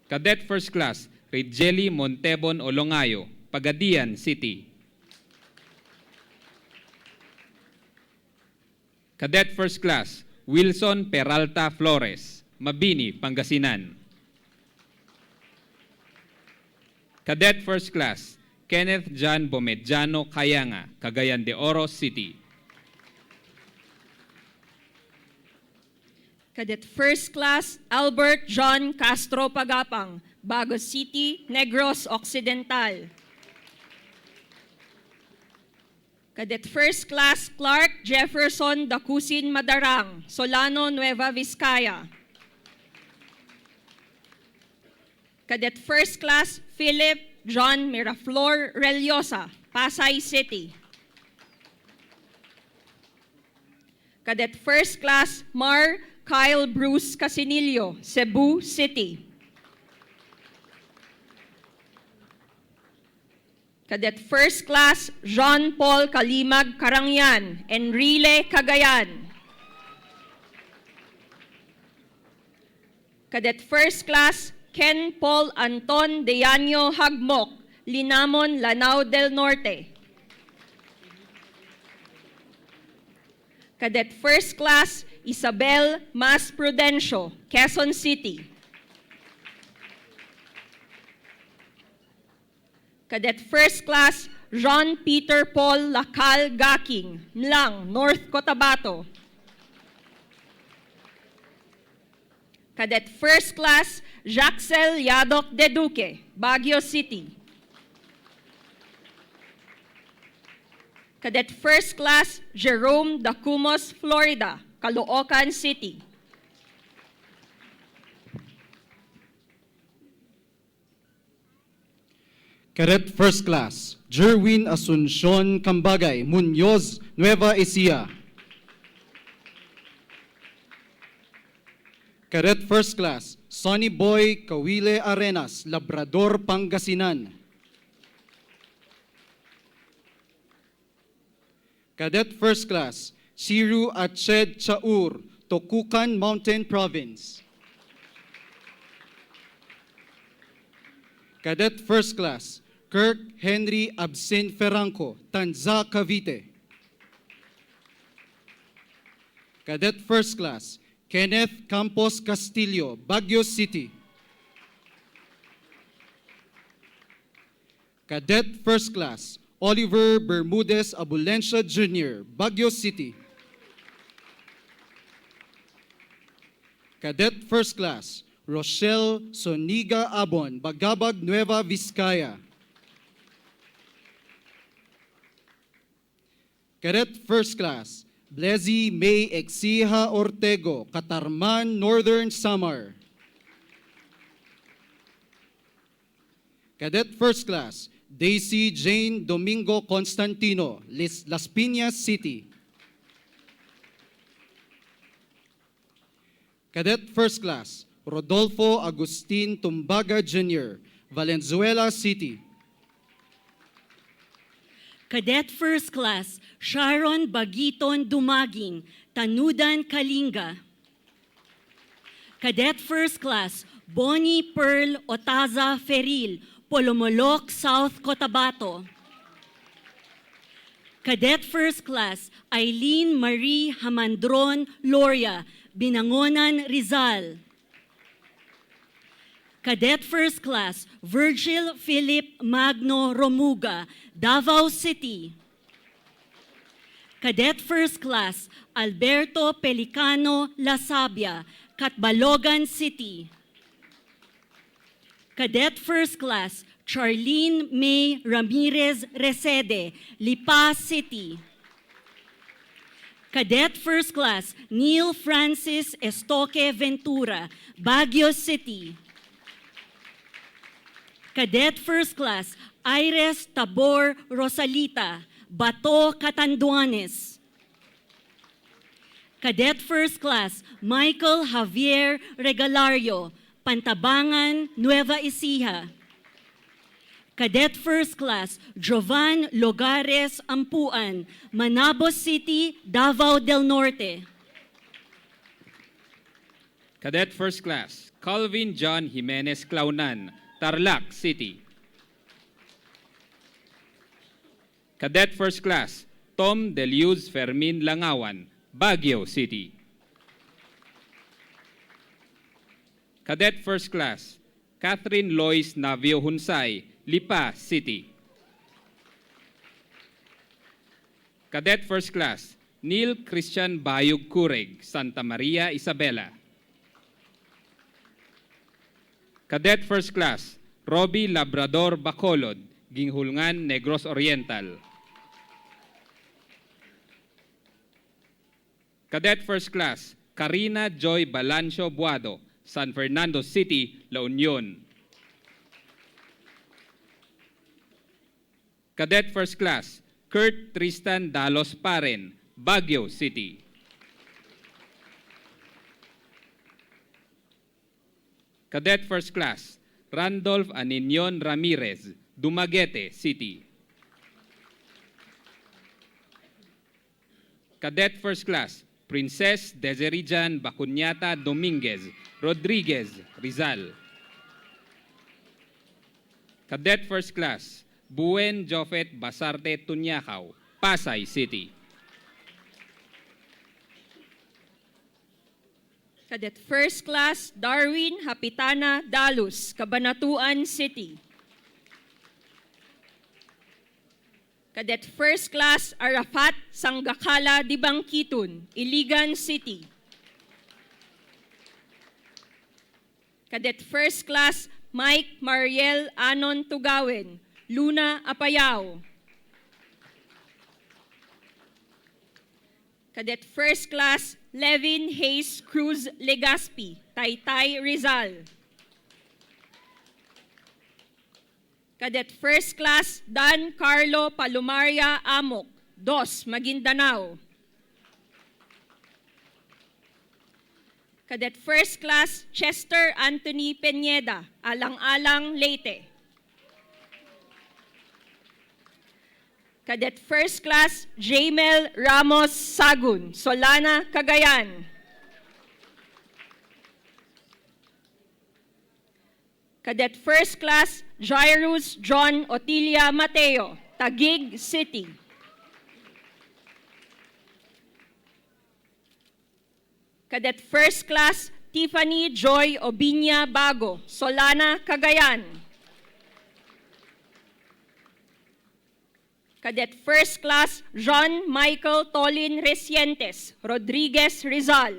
Cadet First Class, Ridgely Montebon Olongayo, Pagadian City. Cadet First Class, Wilson Peralta Flores, Mabini, Pangasinan. Cadet First Class, Kenneth John Bomedjano Kayanga, Cagayan de Oro City. Cadet First Class, Albert John Castro Pagapang, Bagos City, Negros Occidental. Cadet First Class, Clark Jefferson Dacusin Madarang, Solano, Nueva Vizcaya. Cadet First Class, Philip John Miraflor Reliosa, Pasay City. Cadet First Class Mar Kyle Bruce Casinillo, Cebu City. Cadet First Class Jean Paul Kalimag Karangyan, Enrile Cagayan. Cadet First Class Ken Paul Anton Deyanyo Hagmok, Linamon, Lanao del Norte. Cadet First Class Isabel Mas Prudencio, Quezon City. Cadet First Class Jean Peter Paul Lacal Gaking, Mlang, North Cotabato. Cadet First Class Jaxel Yadok de Duque, Baguio City. Cadet First Class Jerome Dacumos, Florida, Caloocan City. Cadet First Class Jerwin Asuncion Cambagay, Muñoz, Nueva Ecija. Cadet First Class Sonny Boy Kawile Arenas, Labrador, Pangasinan. Cadet First Class Siru Ached Chaur, Tokukan Mountain Province. Cadet First Class Kirk Henry Absin Ferranco, Tanza, Cavite. Cadet First Class Kenneth Campos Castillo, Baguio City. Cadet First Class Oliver Bermudez Abulencia Jr., Baguio City. Cadet First Class Rochelle Soniga Abon, Bagabag, Nueva Vizcaya. Cadet First Class Blesi May Exija Ortego, Catarman, Northern Samar. Cadet First Class Daisy Jane Domingo Constantino, Las Piñas City. Cadet First Class Rodolfo Agustin Tumbaga Jr., Valenzuela City. Cadet First Class Sharon Bagiton Dumaging, Tanudan, Kalinga. Cadet First Class Bonnie Pearl Otaza Feril, Polomolok, South Cotabato. Cadet First Class Eileen Marie Hamandron Loria, Binangonan, Rizal. Cadet First Class Virgil Philip Magno Romuga, Davao City. Cadet First Class Alberto Pelicano Lasabia, Catbalogan City. Cadet First Class Charlene May Ramirez Resede, Lipa City. Cadet First Class Neil Francis Estoque Ventura, Baguio City. Cadet First Class Iris Tabor Rosalita, Bato, Catanduanes. Cadet First Class Michael Javier Regalario, Pantabangan, Nueva Ecija. Cadet First Class Jovan Logares Ampuan, Manabo City, Davao del Norte. Cadet First Class Calvin John Jimenez Claunan, Tarlac City. Cadet First Class Tom Deliuz Fermin Langawan, Baguio City. Cadet First Class Catherine Lois Navio Hunsay, Lipa City. Cadet First Class Neil Christian Bayug Cureg, Santa Maria, Isabela. Cadet First Class Robbie Labrador Bacolod, Ginghulngan, Negros Oriental. Cadet First Class Karina Joy Balancio Buado, San Fernando City, La Union. Cadet First Class Kurt Tristan Dalos Paren, Baguio City. Cadet First Class, Randolph Aninion Ramirez, Dumaguete City. Cadet First Class, Princess Deserijan Bacunyata Dominguez, Rodriguez, Rizal. Cadet First Class, Buen Jofet Basarte Tunyakaw, Pasay City. Cadet First Class Darwin Hapitana Dalus, Cabanatuan City. Cadet First Class Arafat Sanggakala Dibangkitun, Iligan City. Cadet First Class Mike Mariel Anon Tugawen, Luna Apayao. Cadet First Class Levin Hayes Cruz Legaspi, Taytay Rizal. Cadet First Class Dan Carlo Palumaria Amok, Dos, Maguindanao. Cadet First Class Chester Anthony Peñeda, Alang-Alang, Leyte. Cadet First Class Jamel Ramos Sagun, Solana, Cagayan. Cadet First Class Jairus John Otilia Mateo, Taguig City. Cadet First Class Tiffany Joy Obiña Bago, Solana, Cagayan. Cadet First Class John Michael Tolin Recientes, Rodriguez, Rizal.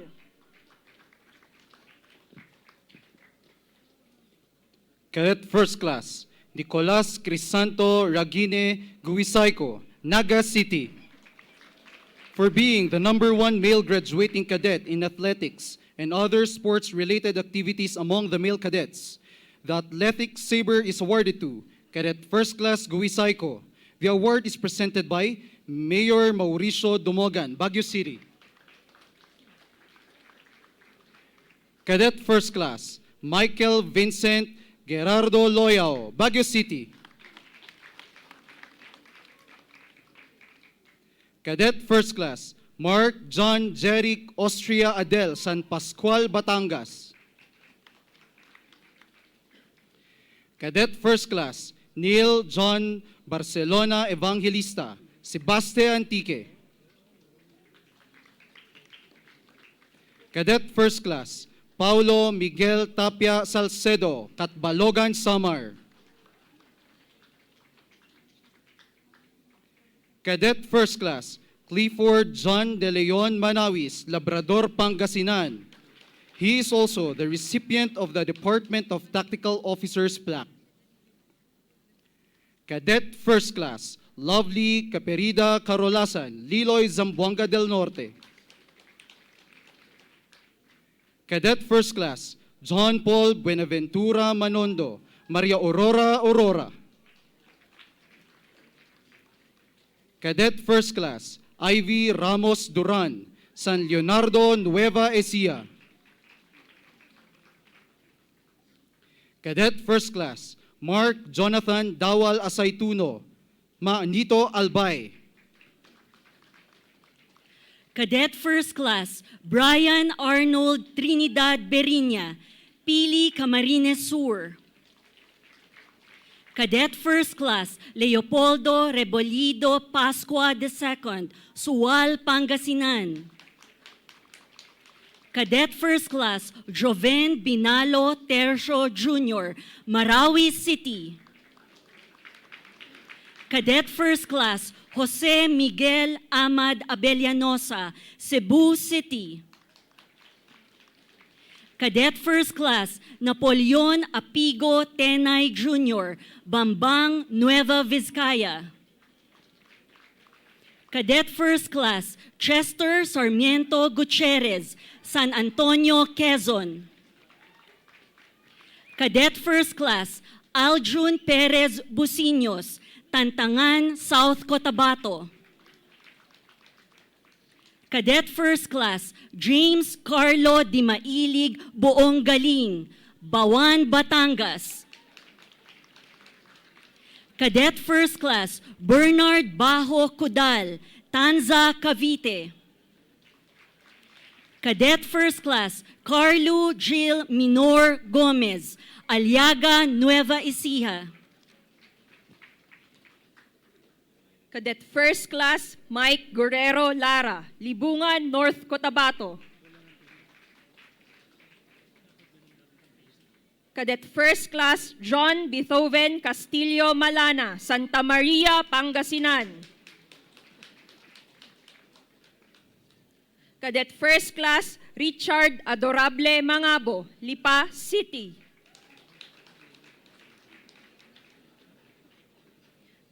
Cadet First Class, Nicolas Crisanto Ragine Guisaico, Naga City. For being the #1 male graduating cadet in athletics and other sports-related activities among the male cadets, the athletic saber is awarded to Cadet First Class Guisaico. The award is presented by Mayor Mauricio Dumogan, Baguio City. Cadet First Class, Michael Vincent Gerardo Loyao, Baguio City. Cadet First Class, Mark John Jeric Austria Adel, San Pascual, Batangas. Cadet First Class, Neil John Barcelona Evangelista, Sebastian Antique. Cadet First Class, Paulo Miguel Tapia Salcedo, Catbalogan, Samar. Cadet First Class, Clifford John De Leon Manawis, Labrador, Pangasinan. He is also the recipient of the Department of Tactical Officers Plaque. Cadet First Class, Lovely Caperida Carolasan, Liloy, Zamboanga del Norte. Cadet First Class, John Paul Buenaventura Manondo, Maria Aurora. Cadet First Class, Ivy Ramos Duran, San Leonardo, Nueva Ecija. Cadet First Class, Mark Jonathan Dawal Asaytuno, Manito Albay. Cadet First Class, Brian Arnold Trinidad Berinya, Pili Camarines Sur. Cadet First Class, Leopoldo Rebolido Pascua II, Sual, Pangasinan. Cadet First Class, Joven Binalo Tercio Jr., Marawi City. Cadet First Class, Jose Miguel Amad Abellanosa, Cebu City. Cadet First Class, Napoleon Apigo Tenay Jr., Bambang, Nueva Vizcaya. Cadet First Class, Chester Sarmiento Gutierrez, San Antonio, Quezon. Cadet First Class, Aljun Perez Busiños, Tantangan, South Cotabato. Cadet First Class, James Carlo Di Mailig Buong Galing, Bawan, Batangas. Cadet First Class Bernard Bajo Cudal, Tanza, Cavite. Cadet First Class Carlo Jill Minor Gomez, Aliaga, Nueva Ecija. Cadet First Class Mike Guerrero Lara, Libungan, North Cotabato. Cadet First Class John Beethoven Castillo Malana, Santa Maria, Pangasinan. Cadet First Class Richard Adorable Mangabo, Lipa City.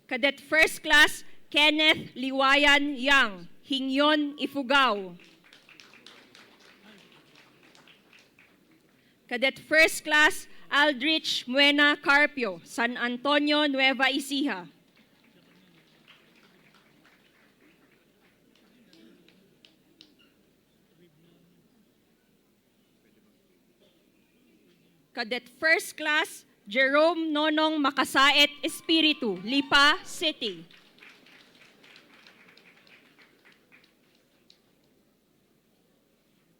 Cadet First Class Kenneth Liwayan Yang, Hingyon, Ifugao. Cadet First Class Aldrich Muena Carpio, San Antonio, Nueva Ecija. Cadet First Class Jerome Nonong Makasaet Espiritu, Lipa City.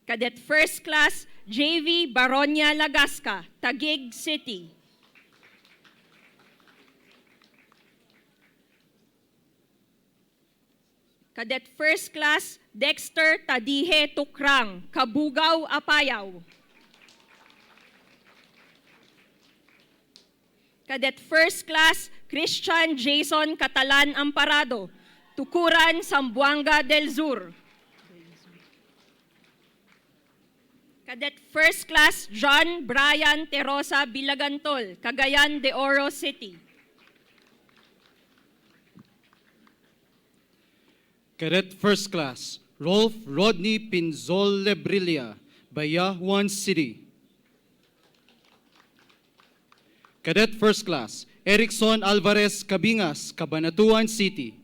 Cadet First Class JV Baronia Lagasca, Taguig City. Cadet First Class Dexter Tadihe Tukrang, Kabugao, Apayao. Cadet First Class Christian Jason Catalan Amparado, Tukuran, Zamboanga del Sur. Cadet First Class John Brian Terosa Bilagantol, Cagayan de Oro City. Cadet First Class Rolf Rodney Pinzol Lebrilia, Bayahuan City. Cadet First Class Erickson Alvarez Cabingas, Cabanatuan City.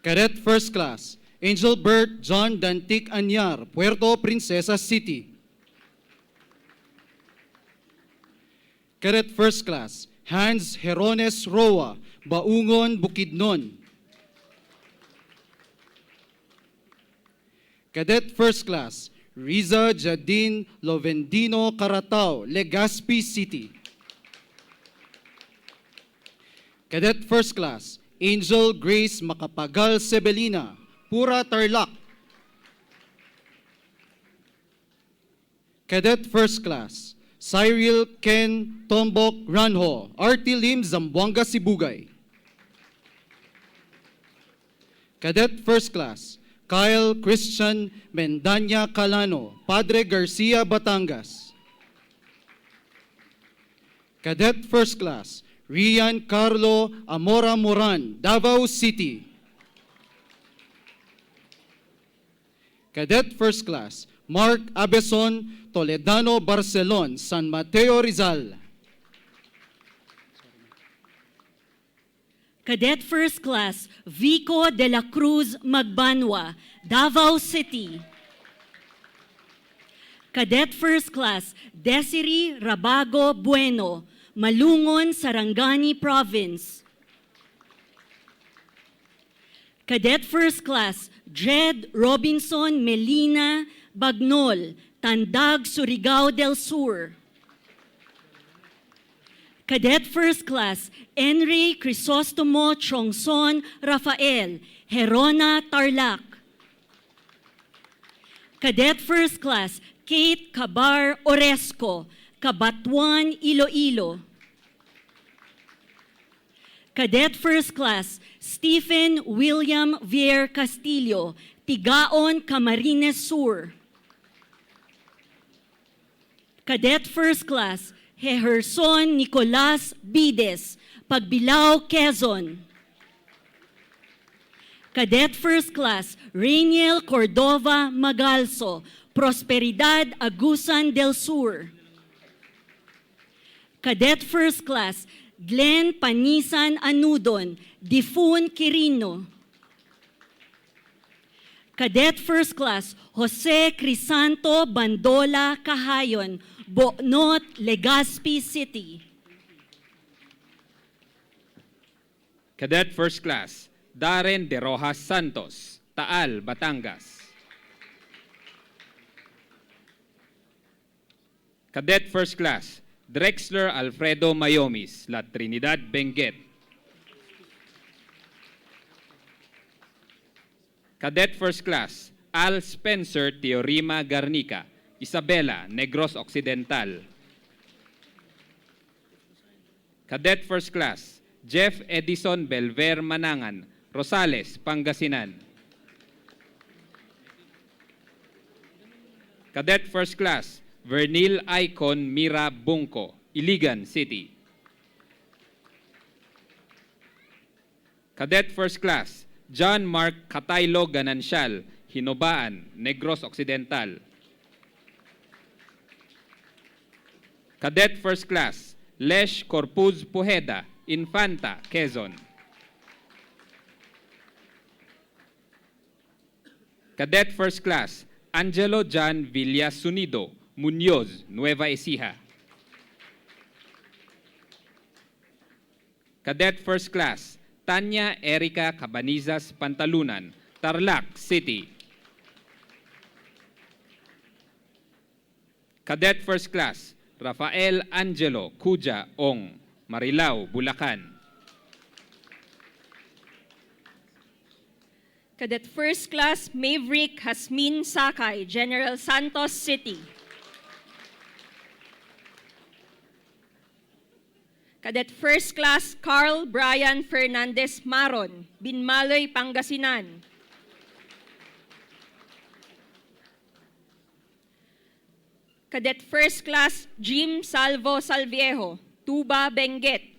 Cadet First Class Angelbert John Dantic Anyar, Puerto Princesa City. Cadet First Class Hans Herones Roa, Baungon, Bukidnon. Cadet First Class Riza Jadin Lovendino Caratao, Legazpi City. Cadet First Class Angel Grace Macapagal Sebelina, Pura Tarlac. Cadet First Class Cyril Ken Tombok Ranho, Artilim, Zamboanga, Sibugay. Cadet First Class Kyle Christian Mendanya Calano, Padre Garcia, Batangas. Cadet First Class Rian Carlo Amora Moran, Davao City. Cadet First Class Mark Abeson Toledano Barcelon, San Mateo, Rizal. Cadet First Class Vico de la Cruz Magbanwa, Davao City. Cadet First Class Desiree Rabago Bueno, Malungon, Sarangani Province. Cadet First Class Jed Robinson Melina Bagnol, Tandag, Surigao del Sur. Cadet First Class Henry Crisostomo Chongson Rafael, Herona, Tarlac. Cadet First Class Kate Cabar Oresco, Cabatuan, Iloilo. Cadet First Class Stephen William Vier Castillo, Tigaon, Camarines Sur. Cadet First Class Heherson Nicolas Bides, Pagbilao, Quezon. Cadet First Class Rainiel Cordova Magalso, Prosperidad, Agusan del Sur. Cadet First Class Glenn Panisan Anudon, Difun, Quirino. Cadet First Class Jose Crisanto Bandola Cahayon, Bonot, Legazpi City. Cadet First Class Darren De Rojas Santos, Taal, Batangas. Cadet First Class Drexler Alfredo Mayomis, La Trinidad, Benguet. Cadet First Class Al Spencer Teorima Garnica, Isabela, Negros Occidental. Cadet First Class Jeff Edison Belver Manangan, Rosales, Pangasinan. Cadet First Class Vernil Icon Mira Bunco, Iligan City. Cadet First Class John Mark Cataylo Ganancial, Hinobaan, Negros Occidental. Cadet First Class Lesh Corpuz Pujeda, Infanta, Quezon. Cadet First Class Angelo John Villasunido, Muñoz, Nueva Ecija. Cadet First Class Tanya Erica Cabanizas Pantalunan, Tarlac City. Cadet First Class Rafael Angelo Cuja Ong, Marilao, Bulacan. Cadet First Class Maverick Hasmin Sakay, General Santos City. Cadet First Class Carl Brian Fernandez Maron, Binmaloy, Pangasinan. Cadet First Class Jim Salvo Salviejo, Tuba, Benguet.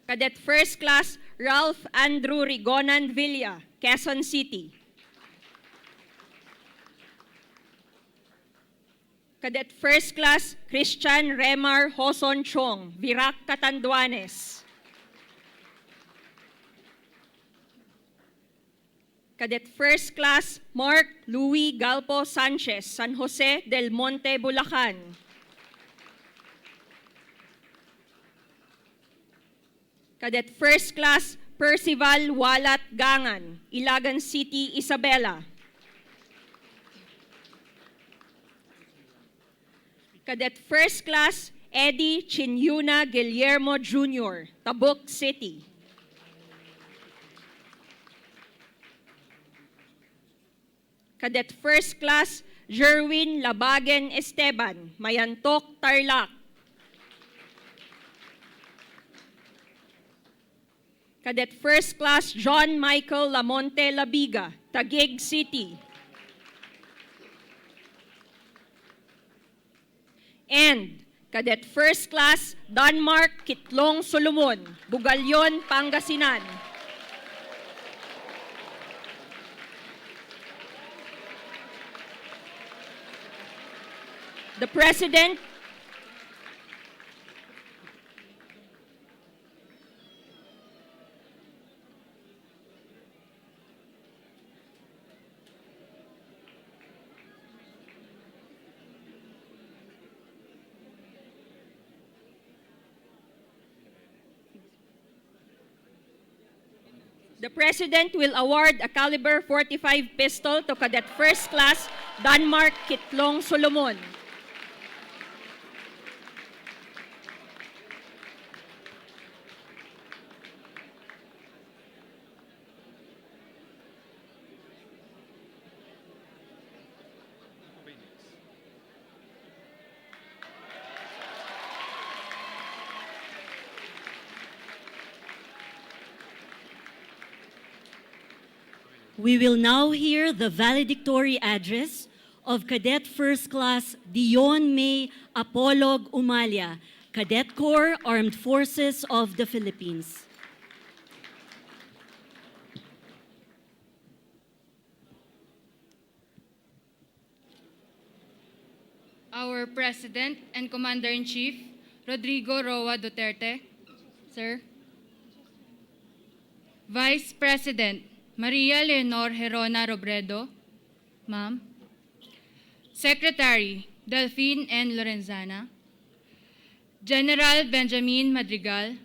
Cadet First Class Ralph Andrew Rigonan Villa, Quezon City. Cadet First Class Christian Remar Hoson Chong, Virac, Catanduanes. Cadet First Class Mark Louis Galpo Sanchez, San Jose del Monte, Bulacan. Cadet First Class Percival Walat Gangan, Ilagan City, Isabela. Cadet First Class Eddie Chinyuna Guillermo Jr., Tabuk City. Cadet First Class Jerwin Labagen Esteban, Mayantok, Tarlac. Cadet First Class John Michael Lamonte Labiga, Taguig City. And Cadet First Class Denmark Kitlong Solomon, Bugalyon, Pangasinan. The President The President will award a caliber 45 pistol to Cadet First Class Denmark Kitlong Solomon. We will now hear the valedictory address of Cadet First Class Dion May Apolog Umalia, Cadet Corps, Armed Forces of the Philippines. Our President and Commander-in-Chief, Rodrigo Roa Duterte, sir. Vice President Maria Leonor Herona Robredo, Ma'am. Secretary Delphine N. Lorenzana. General Benjamin Madrigal.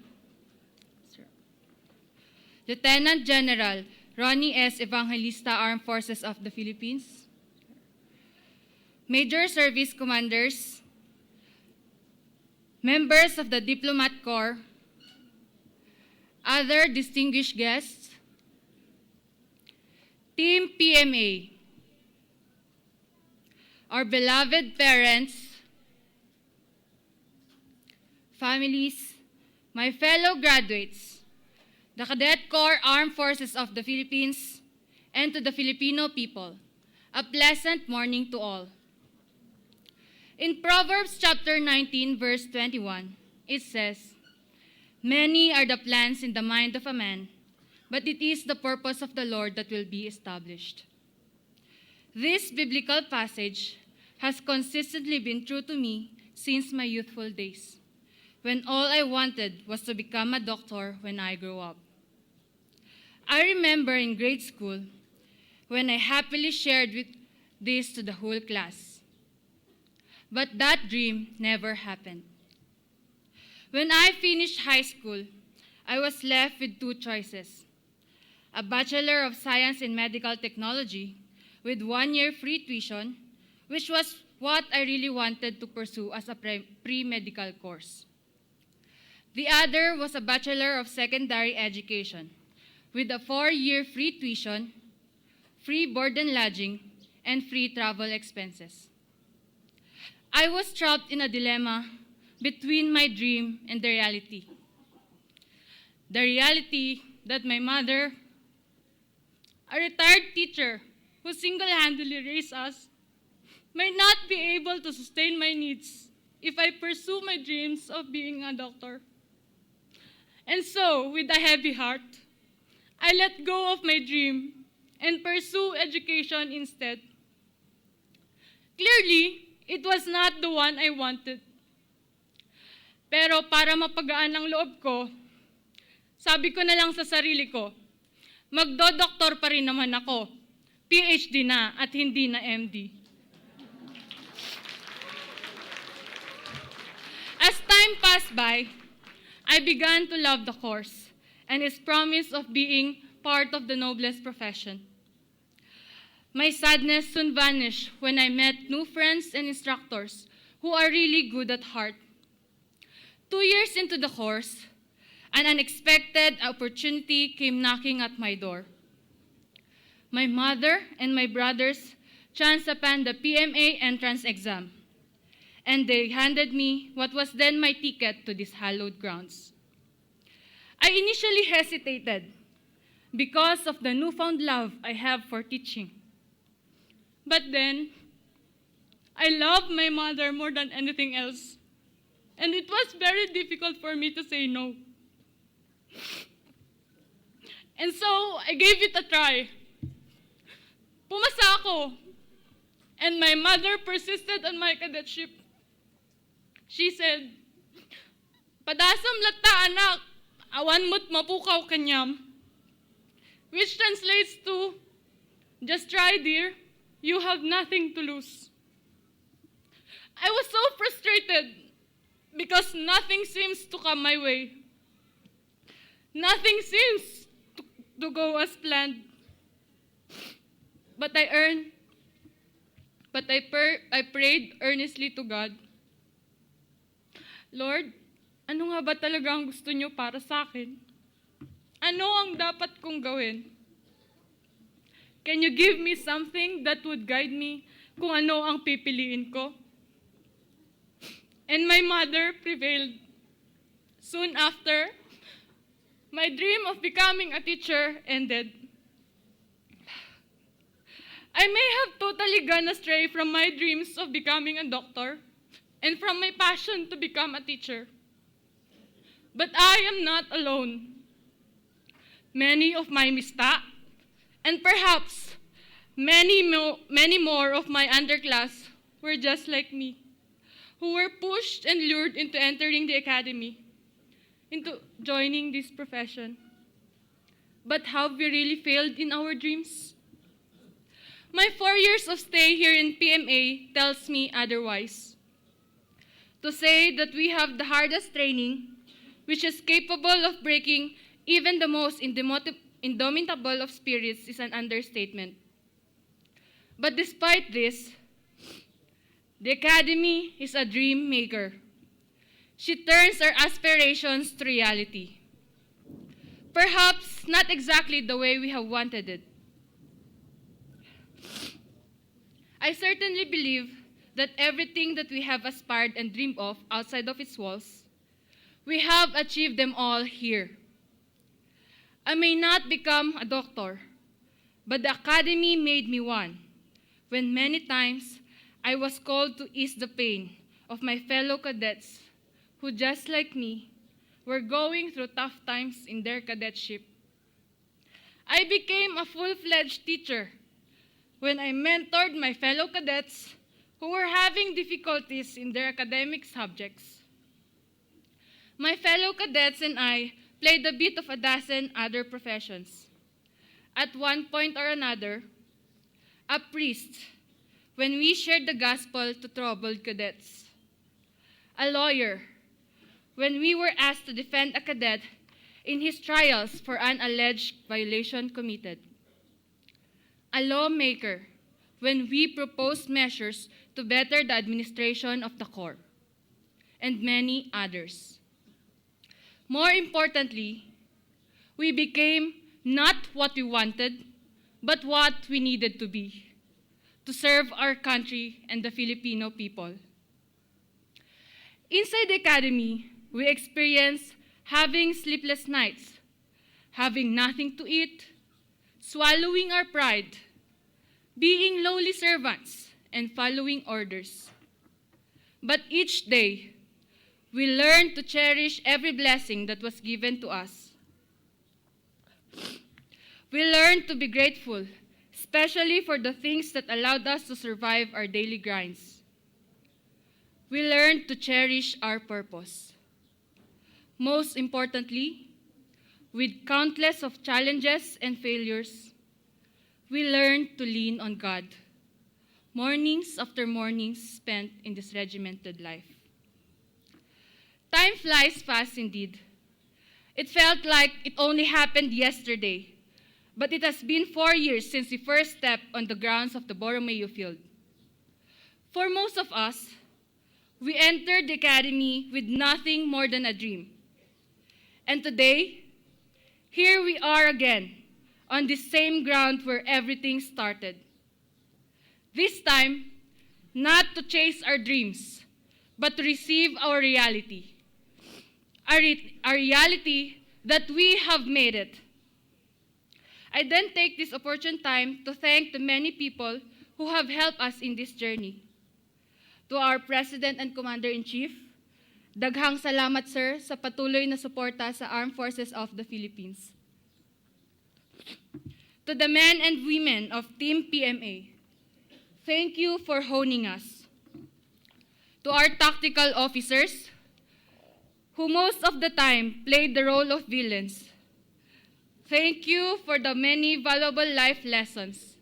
Lieutenant General Ronnie S. Evangelista, Armed Forces of the Philippines. Major Service Commanders, members of the Diplomat Corps, other distinguished guests, Team PMA, our beloved parents, families, my fellow graduates, the Cadet Corps Armed Forces of the Philippines, and to the Filipino people, a pleasant morning to all. In Proverbs chapter 19, verse 21, it says, "Many are the plans in the mind of a man, but it is the purpose of the Lord that will be established." This biblical passage has consistently been true to me since my youthful days, when all I wanted was to become a doctor when I grew up. I remember in grade school when I happily shared this to the whole class. But that dream never happened. When I finished high school, I was left with two choices: a Bachelor of Science in Medical Technology with 1 year free tuition, which was what I really wanted to pursue as a pre-medical course. The other was a Bachelor of Secondary Education with a 4-year free tuition, free board and lodging, and free travel expenses. I was trapped in a dilemma between my dream and the reality. The reality that my mother, a retired teacher who single-handedly raised us, might not be able to sustain my needs if I pursue my dreams of being a doctor. And so, with a heavy heart, I let go of my dream and pursue education instead. Clearly, it was not the one I wanted. Pero para mapagaan ang loob ko, sabi ko na lang sa sarili ko, magdo-doktor pa rin naman ako, PhD na at hindi na MD. As time passed by, I began to love the course and its promise of being part of the noblest profession. My sadness soon vanished when I met new friends and instructors who are really good at heart. 2 years into the course, an unexpected opportunity came knocking at my door. My mother and my brothers chanced upon the PMA entrance exam, and they handed me what was then my ticket to these hallowed grounds. I initially hesitated because of the newfound love I have for teaching. But then, I loved my mother more than anything else, and it was very difficult for me to say no. And so, I gave it a try. Pumasa ako, and my mother persisted on my cadetship. She said, "Padasam lata anak, awan mo't mapukaw kanyam," which translates to, "Just try, dear. You have nothing to lose." I was so frustrated because nothing seems to come my way. Nothing seems to go as planned. But I prayed earnestly to God. "Lord, ano nga ba talaga ang gusto niyo para sa akin? Ano ang dapat kong gawin? Can you give me something that would guide me kung ano ang pipiliin ko?" And my mother prevailed. Soon after, my dream of becoming a teacher ended. I may have totally gone astray from my dreams of becoming a doctor and from my passion to become a teacher. But I am not alone. Many of my mista, and perhaps many more of my underclass were just like me, who were pushed and lured into entering the academy, into joining this profession. But have we really failed in our dreams? My 4 years of stay here in PMA tells me otherwise. To say that we have the hardest training, which is capable of breaking even the most indomitable of spirits, is an understatement. But despite this, the Academy is a dream maker. She turns our aspirations to reality. Perhaps not exactly the way we have wanted it. I certainly believe that everything that we have aspired and dreamed of outside of its walls, we have achieved them all here. I may not become a doctor, but the Academy made me one, when many times I was called to ease the pain of my fellow cadets who, just like me, were going through tough times in their cadetship. I became a full-fledged teacher when I mentored my fellow cadets who were having difficulties in their academic subjects. My fellow cadets and I played a bit of a dozen other professions. At one point or another, a priest when we shared the gospel to troubled cadets, a lawyer when we were asked to defend a cadet in his trials for an alleged violation committed, a lawmaker when we proposed measures to better the administration of the Corps, and many others. More importantly, we became not what we wanted, but what we needed to be, to serve our country and the Filipino people. Inside the Academy, we experienced having sleepless nights, having nothing to eat, swallowing our pride, being lowly servants, and following orders. But each day, we learned to cherish every blessing that was given to us. We learned to be grateful, especially for the things that allowed us to survive our daily grinds. We learned to cherish our purpose. Most importantly, with countless of challenges and failures, we learned to lean on God, mornings after mornings spent in this regimented life. Time flies fast indeed. It felt like it only happened yesterday, but it has been 4 years since we first stepped on the grounds of the Borromeo Field. For most of us, we entered the Academy with nothing more than a dream. And today, here we are again, on this same ground where everything started. This time, not to chase our dreams, but to receive our reality. Our reality that we have made it. I then take this opportune time to thank the many people who have helped us in this journey. To our President and Commander-in-Chief, daghang salamat, sir, sa patuloy na suporta sa Armed Forces of the Philippines. To the men and women of Team PMA, thank you for honing us. To our tactical officers, who most of the time played the role of villains, thank you for the many valuable life lessons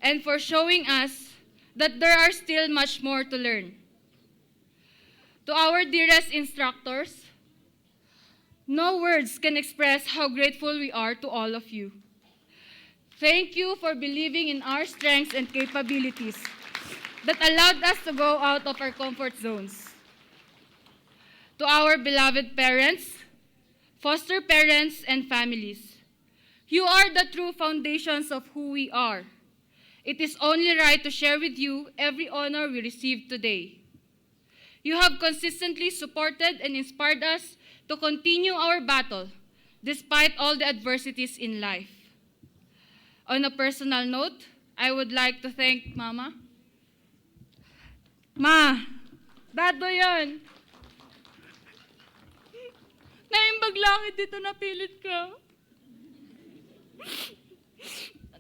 and for showing us that there are still much more to learn. To our dearest instructors, no words can express how grateful we are to all of you. Thank you for believing in our strengths and capabilities that allowed us to go out of our comfort zones. To our beloved parents, foster parents, and families, you are the true foundations of who we are. It is only right to share with you every honor we receive today. You have consistently supported and inspired us to continue our battle despite all the adversities in life. On a personal note, I would like to thank Mama. Ma, dado yan. Naimbag langit dito napilit ka.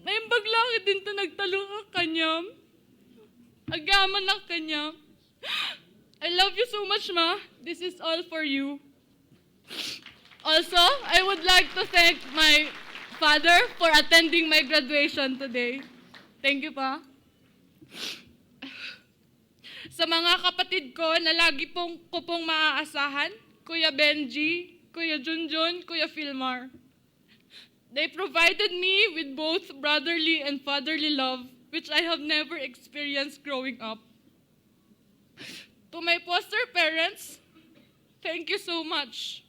Naimbag langit dito nagtalo ka kanyam. Agaman ng kanyam. I love you so much, Ma. This is all for you. Also, I would like to thank my Father, for attending my graduation today. Thank you pa. Sa mga kapatid ko na lagi ko pong maaasahan, Kuya Benji, Kuya Junjun, Kuya Filmar. They provided me with both brotherly and fatherly love, which I have never experienced growing up. To my foster parents, thank you so much.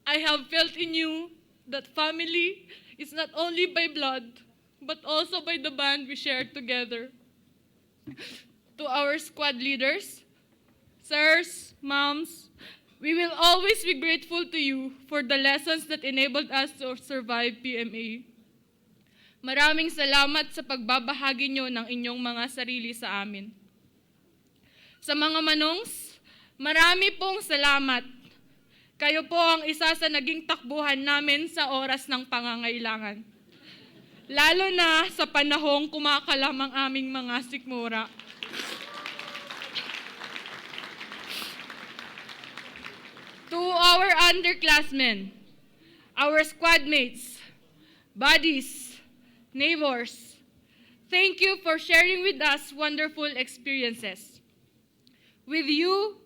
I have felt in you that family is not only by blood, but also by the bond we share together. To our squad leaders, sirs, moms, we will always be grateful to you for the lessons that enabled us to survive PMA. Maraming salamat sa pagbabahagi nyo ng inyong mga sarili sa amin. Sa mga manongs, marami pong salamat. Kayo po ang isa sa naging takbuhan namin sa oras ng pangangailangan. Lalo na sa panahong kumakalam ang aming mga sikmura. To our underclassmen, our squad mates, buddies, neighbors, thank you for sharing with us wonderful experiences. With you,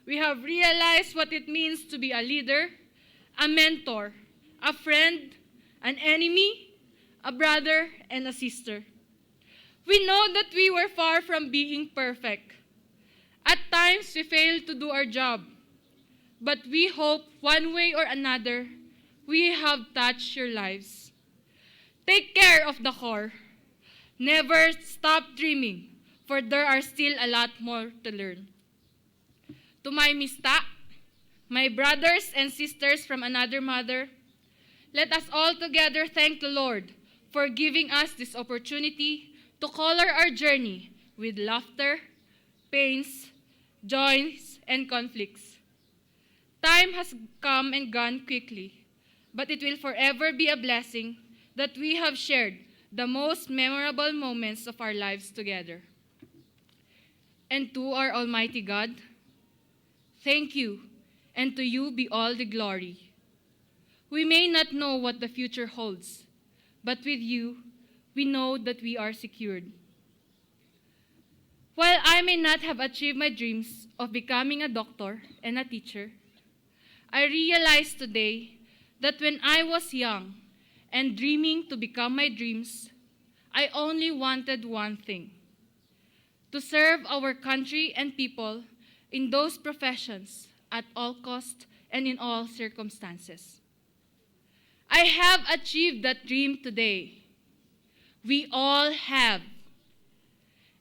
we have realized what it means to be a leader, a mentor, a friend, an enemy, a brother, and a sister. We know that we were far from being perfect. At times, we failed to do our job. But we hope one way or another, we have touched your lives. Take care of the core. Never stop dreaming, for there are still a lot more to learn. To my mista, my brothers and sisters from another mother, let us all together thank the Lord for giving us this opportunity to color our journey with laughter, pains, joys, and conflicts. Time has come and gone quickly, but it will forever be a blessing that we have shared the most memorable moments of our lives together. And to our Almighty God, thank you, and to you be all the glory. We may not know what the future holds, but with you, we know that we are secured. While I may not have achieved my dreams of becoming a doctor and a teacher, I realized today that when I was young and dreaming to become my dreams, I only wanted one thing: to serve our country and people in those professions at all cost and in all circumstances. I have achieved that dream today. We all have.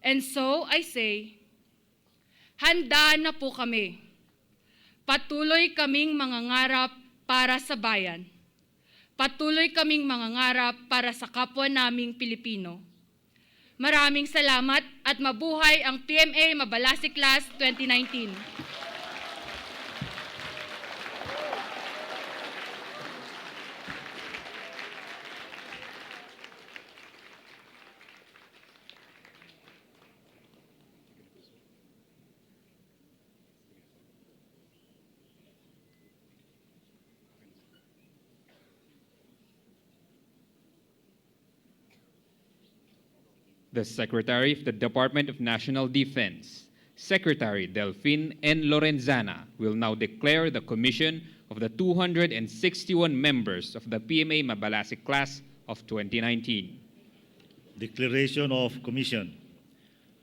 And so I say, handa na po kami. Patuloy kaming mangangarap para sa bayan. Patuloy kaming mangangarap para sa kapwa naming Pilipino. Maraming salamat at mabuhay ang PMA Mabalasi Class 2019. The Secretary of the Department of National Defense, Secretary Delphine N. Lorenzana, will now declare the commission of the 261 members of the PMA Mabalasi Class of 2019. Declaration of Commission.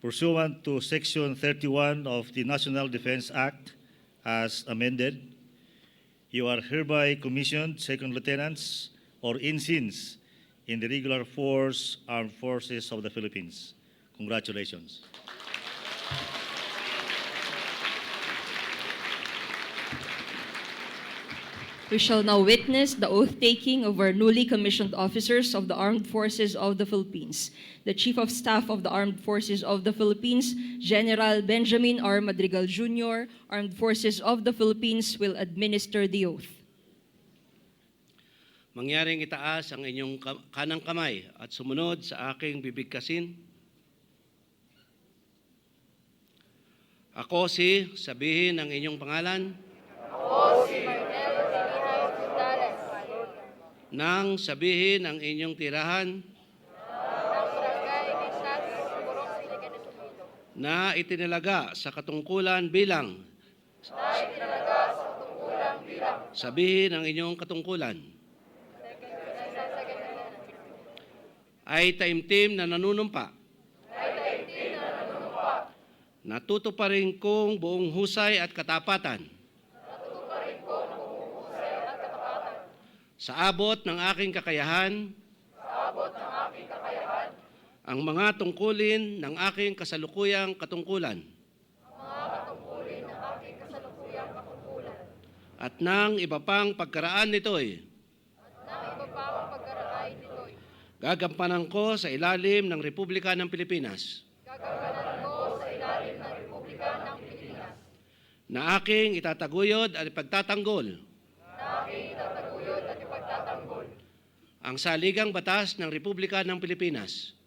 Pursuant to Section 31 of the National Defense Act as amended, you are hereby commissioned second lieutenants or ensigns in the regular force armed forces of the Philippines. Congratulations. We shall now witness the oath-taking of our newly commissioned officers of the Armed Forces of the Philippines. The Chief of Staff of the Armed Forces of the Philippines, General Benjamin R. Madrigal Jr., Armed Forces of the Philippines, will administer the oath. Mangyaring itaas ang inyong kanang kamay at sumunod sa aking bibigkasin. Ako si, sabihin ang inyong pangalan. Ako si Marnel nang sabihin ang inyong tirahan na itinalaga sa katungkulan bilang sabihin ang inyong katungkulan ay taimtim na nanunumpa natutuparin kong buong husay at katapatan sa abot ng aking kakayahan ang mga tungkulin ng aking kasalukuyang katungkulan at ng iba pang pagkaraan nito'y gagampanan ko sa ilalim ng Republika ng Pilipinas na aking itataguyod at ipagtatanggol ang saligang batas ng Republika ng Pilipinas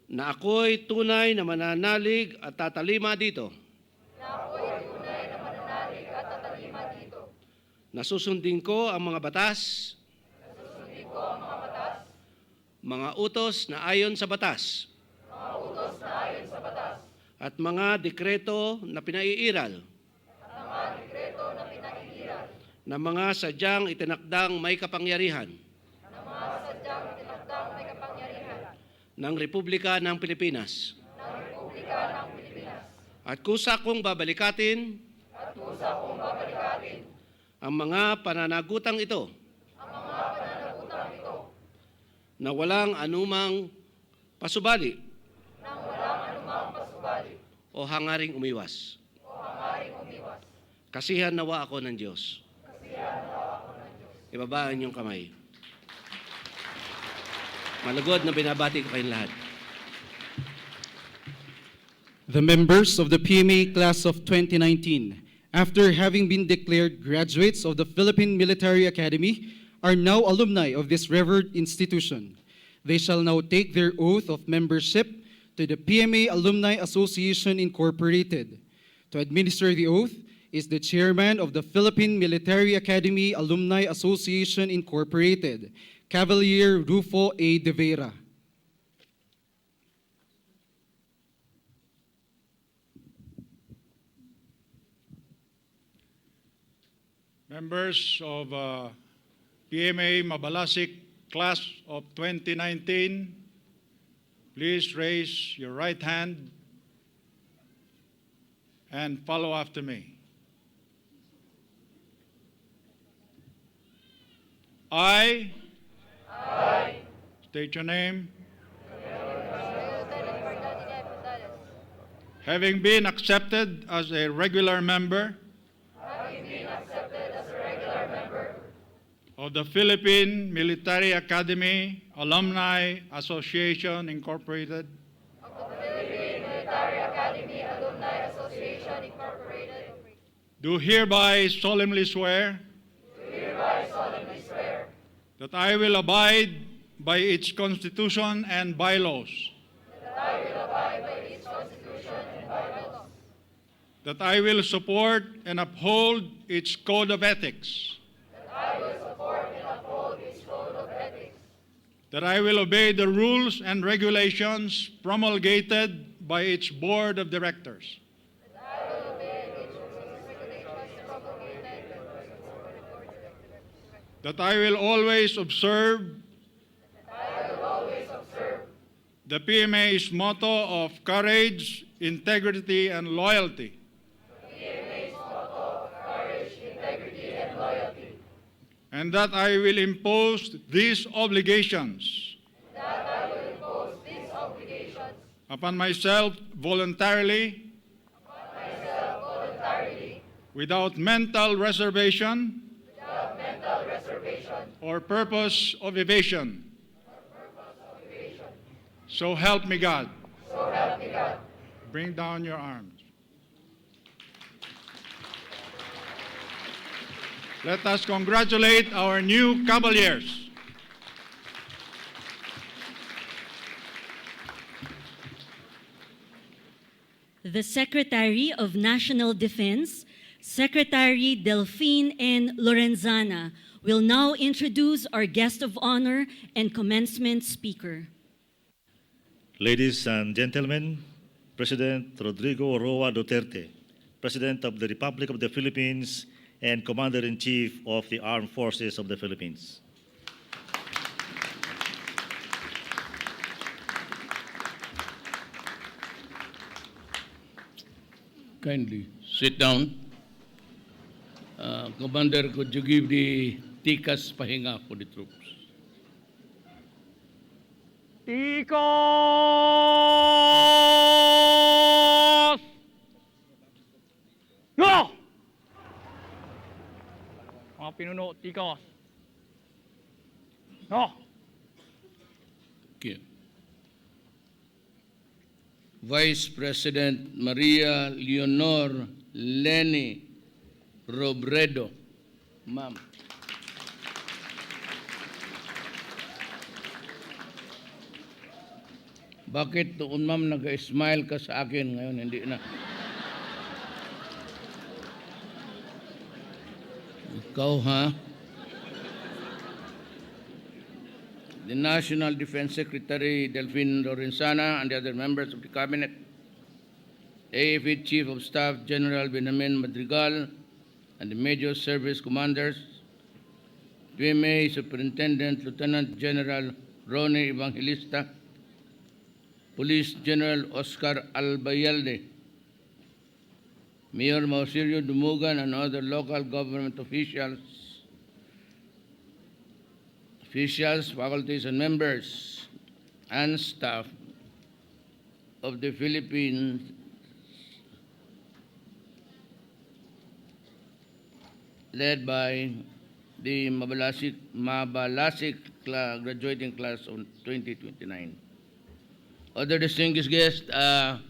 na ako'y tunay na mananalig at tatalima dito na susundin ko ang mga batas mga utos na ayon sa batas at mga dekreto na pinaiiral na mga sadyang itinakdang may kapangyarihan ng Republika ng Pilipinas at kusa kong babalikatin ang mga pananagutang ito na walang anumang pasubali o hangaring umiwas. Kasihan nawa ako ng Diyos. Ibaba ang inyong kamay. Malugod na binabati ko kayong lahat. The members of the PMA class of 2019, after having been declared graduates of the Philippine Military Academy, are now alumni of this revered institution. They shall now take their oath of membership to the PMA Alumni Association Incorporated. To administer the oath is the chairman of the Philippine Military Academy Alumni Association Incorporated, Cavalier Rufo A. de Vera. Members of PMA Mabalasik class of 2019, please raise your right hand and follow after me. I state your name, having been accepted as a regular member of the Philippine Military Academy Alumni Association Incorporated, do hereby solemnly swear that I will abide by its constitution and bylaws, that I will support and uphold its code of ethics, that I will obey the rules and regulations promulgated by its board of directors, that I will always observe the PMA's motto of courage, integrity, and loyalty, and that I will impose these obligations upon myself voluntarily, without mental reservation or purpose of evasion. So help me God. Bring down your arms. Let us congratulate our new cavaliers. The Secretary of National Defense, Secretary Delphine N. Lorenzana will now introduce our guest of honor and commencement speaker. Ladies and gentlemen, President Rodrigo Roa Duterte, President of the Republic of the Philippines and Commander-in-Chief of the Armed Forces of the Philippines. Kindly sit down. Commander, could you give the tikas pahinga for the troops? Tikos! Go! Mga pinuno, tikos. Go! Okay. Vice President Maria Leonor Leni Robredo. Ma'am. Bakit doon ma'am nag-smile ka sa akin ngayon? Hindi na. Ikaw ha? The National Defense Secretary Delphine Lorenzana and the other members of the Cabinet, AFP Chief of Staff General Benjamin Madrigal and the Major Service Commanders, PMA Superintendent Lieutenant General Ronnie Evangelista, Police General Oscar Albayalde, Mayor Mausilio Dumugan and other local government officials, faculties, and members and staff of the Philippines led by the Mabalasik graduating class of 2029. Other distinguished guests, mga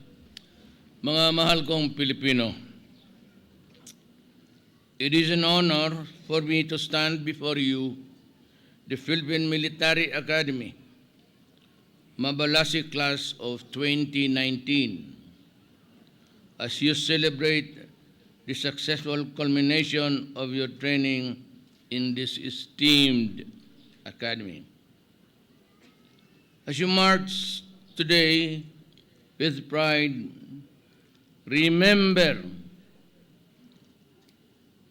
mahal kong Pilipino, it is an honor for me to stand before you, the Philippine Military Academy, Mabalasik class of 2019, as you celebrate the successful culmination of your training in this esteemed academy. As you march today with pride, remember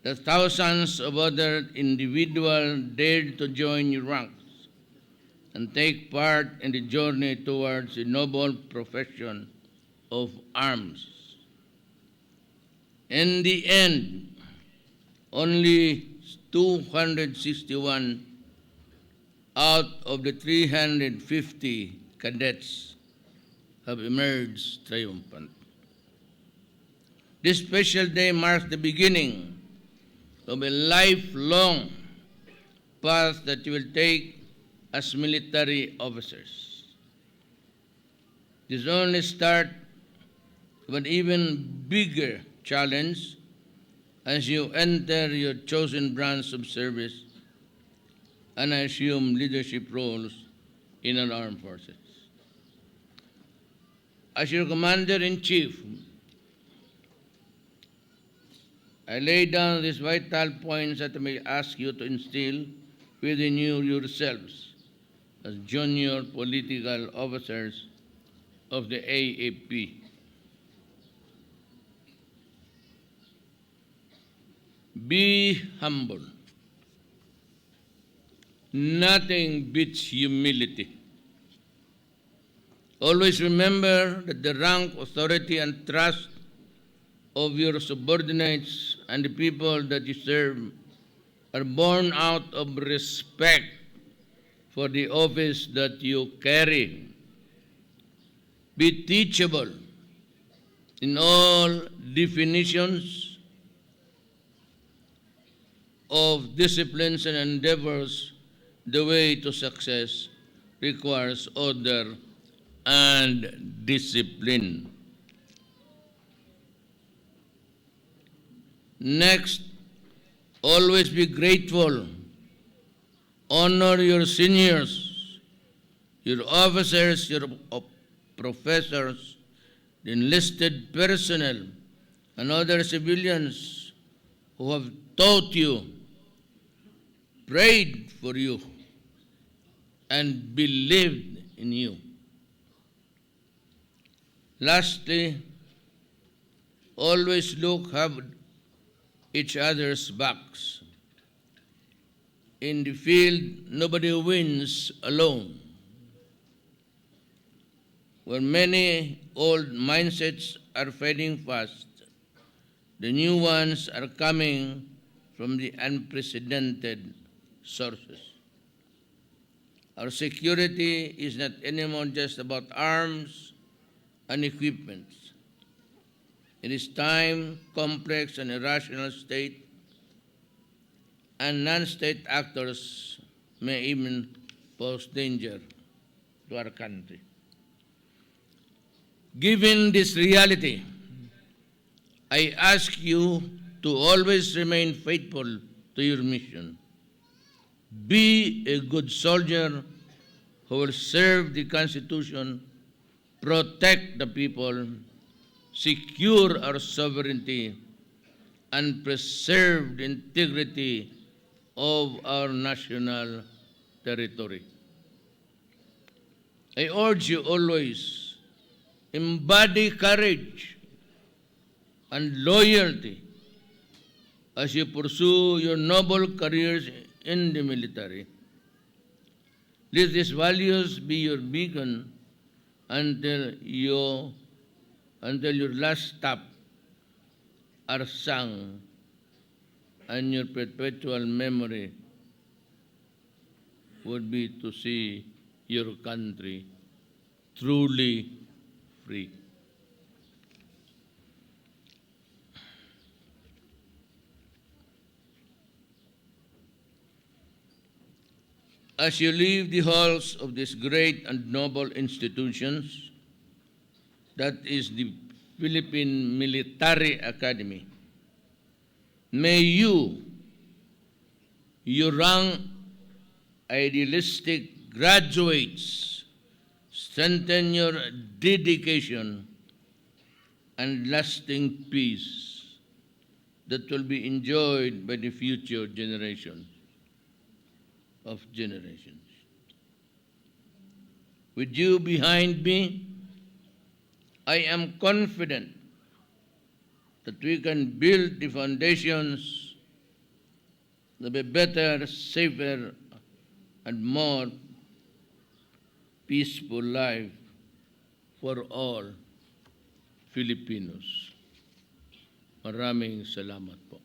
that thousands of other individuals dared to join your ranks and take part in the journey towards the noble profession of arms. In the end, only 261 out of the 350 cadets have emerged triumphant. This special day marks the beginning of a lifelong path that you will take as military officers. This only start of an even bigger challenge as you enter your chosen branch of service and assume leadership roles in our armed forces. As your Commander-in-Chief, I lay down these vital points that I may ask you to instill within you yourselves as junior political officers of the AFP. Be humble. Nothing beats humility. Always remember that the rank, authority, and trust of your subordinates and the people that you serve are born out of respect for the office that you carry. Be teachable in all definitions of disciplines and endeavors. The way to success requires order and discipline. Next, always be grateful. Honor your seniors, your officers, your professors, the enlisted personnel, and other civilians who have taught you, prayed for you, and believed in you. Lastly, always have each other's backs. In the field, nobody wins alone. Where many old mindsets are fading fast, the new ones are coming from the unprecedented sources. Our security is not anymore just about arms and equipment. It is time, complex, and irrational state, and non-state actors may even pose danger to our country. Given this reality, I ask you to always remain faithful to your mission. Be a good soldier who will serve the Constitution, protect the people, secure our sovereignty, and preserve the integrity of our national territory. I urge you always, embody courage and loyalty as you pursue your noble careers in the military. Let these values be your beacon until your last stop are sung and your perpetual memory would be to see your country truly free. As you leave the halls of these great and noble institutions, that is the Philippine Military Academy, may you, your young, idealistic graduates, strengthen your dedication and lasting peace that will be enjoyed by the future generations. With you behind me, I am confident that we can build the foundations of a better, safer, and more peaceful life for all Filipinos. Maraming salamat po.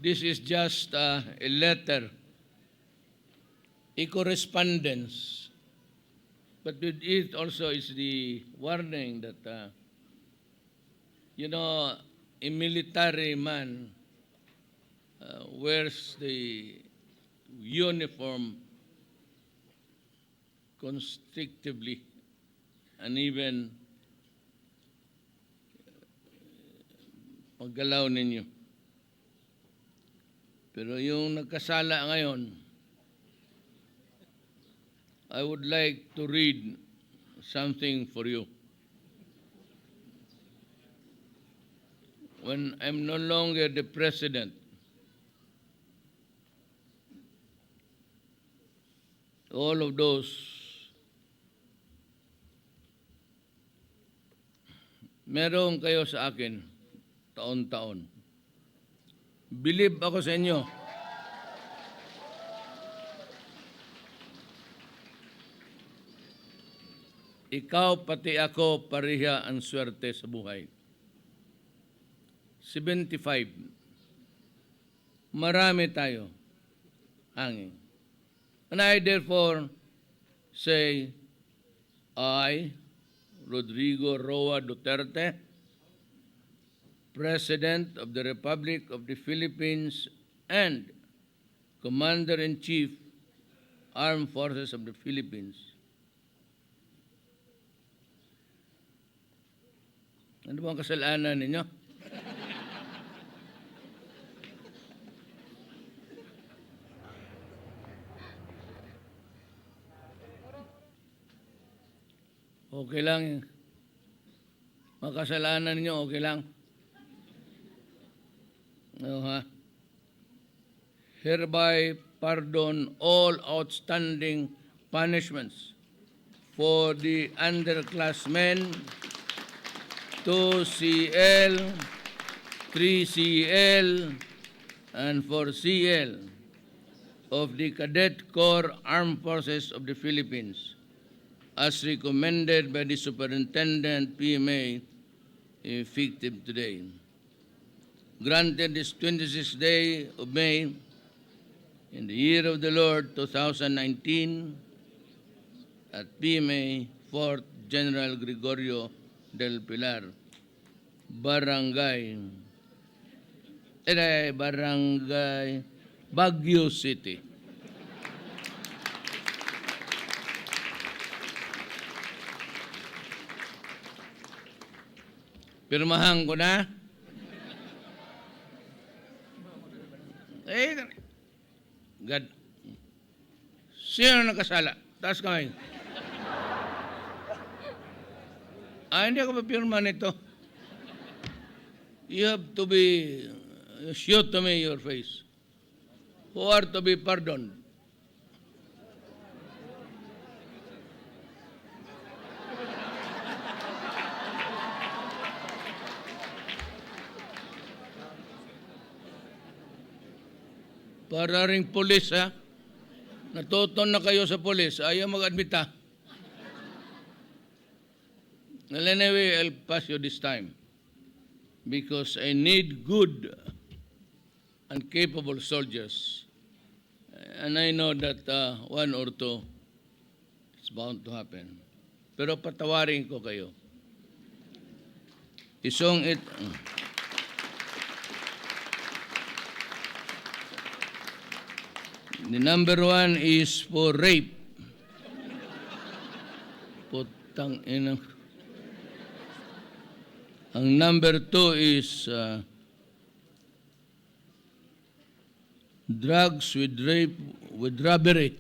This is just a letter, a correspondence, but with it also is the warning that, a military man wears the uniform constrictively and even paggalaw ninyo. Pero yung nagkasala ngayon, I would like to read something for you. When I'm no longer the president, all of those meron kayo sa akin taon-taon. Believe ako sa inyo. Ikaw pati ako pareha ang swerte sa buhay. 75. Marami tayo. Hanging. And I therefore say, I, Rodrigo Roa Duterte, President of the Republic of the Philippines and Commander-in-Chief, Armed Forces of the Philippines. Ano bang kasalanan ninyo? Okay lang. Makasalanan niyo, okay lang. Ha? Hereby pardon all outstanding punishments for the underclassmen 2CL, 3CL, and 4CL of the Cadet Corps Armed Forces of the Philippines, as recommended by the Superintendent PMA, effective today. Granted this 26th day of May, in the year of the Lord 2019, at PMA, 4th General Gregorio del Pilar, Barangay Baguio City. Pirmahan ko na. God. Sino nakasala? Taas kamay. Hindi ako papirma nito. You have to be, show to me your face. Who are to be pardoned? Para ring polis, ha? Natuton na kayo sa polis, ayaw mag-admit, ha? Well, anyway, I'll pass you this time because I need good and capable soldiers. And I know that one or two is bound to happen. Pero patawarin ko kayo. Isong it... The number one is for rape. Putang ina. Ang number two is drugs with rape, with robbery.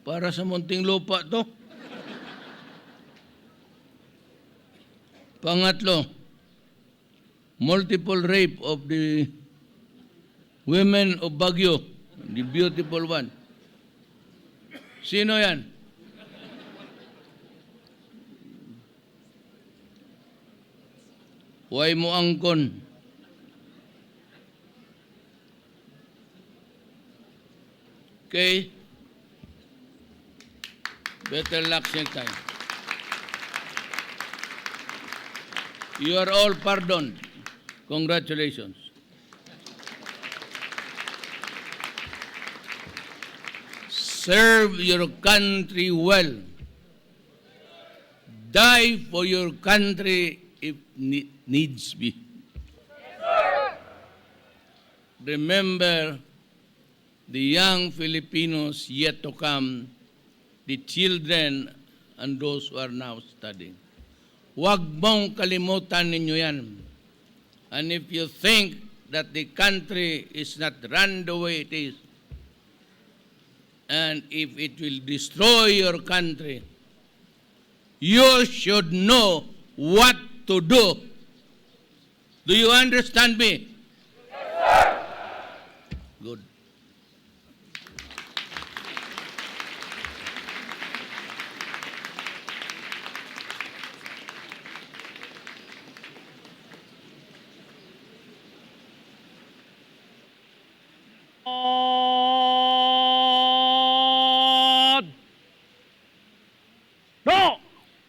Para sa munting lupa to. Pangatlo, multiple rape of the women of Baguio, the beautiful one. Sino yan? Huwag mo angkon. Okay? Better luck next time. You are all pardoned. Congratulations. Serve your country well. Die for your country if needs be. Remember the young Filipinos yet to come, the children and those who are now studying. Huwag mong kalimutan ninyo yan. And if you think that the country is not run the way it is, and if it will destroy your country, you should know what to do. Do you understand me? Yes, sir. Good.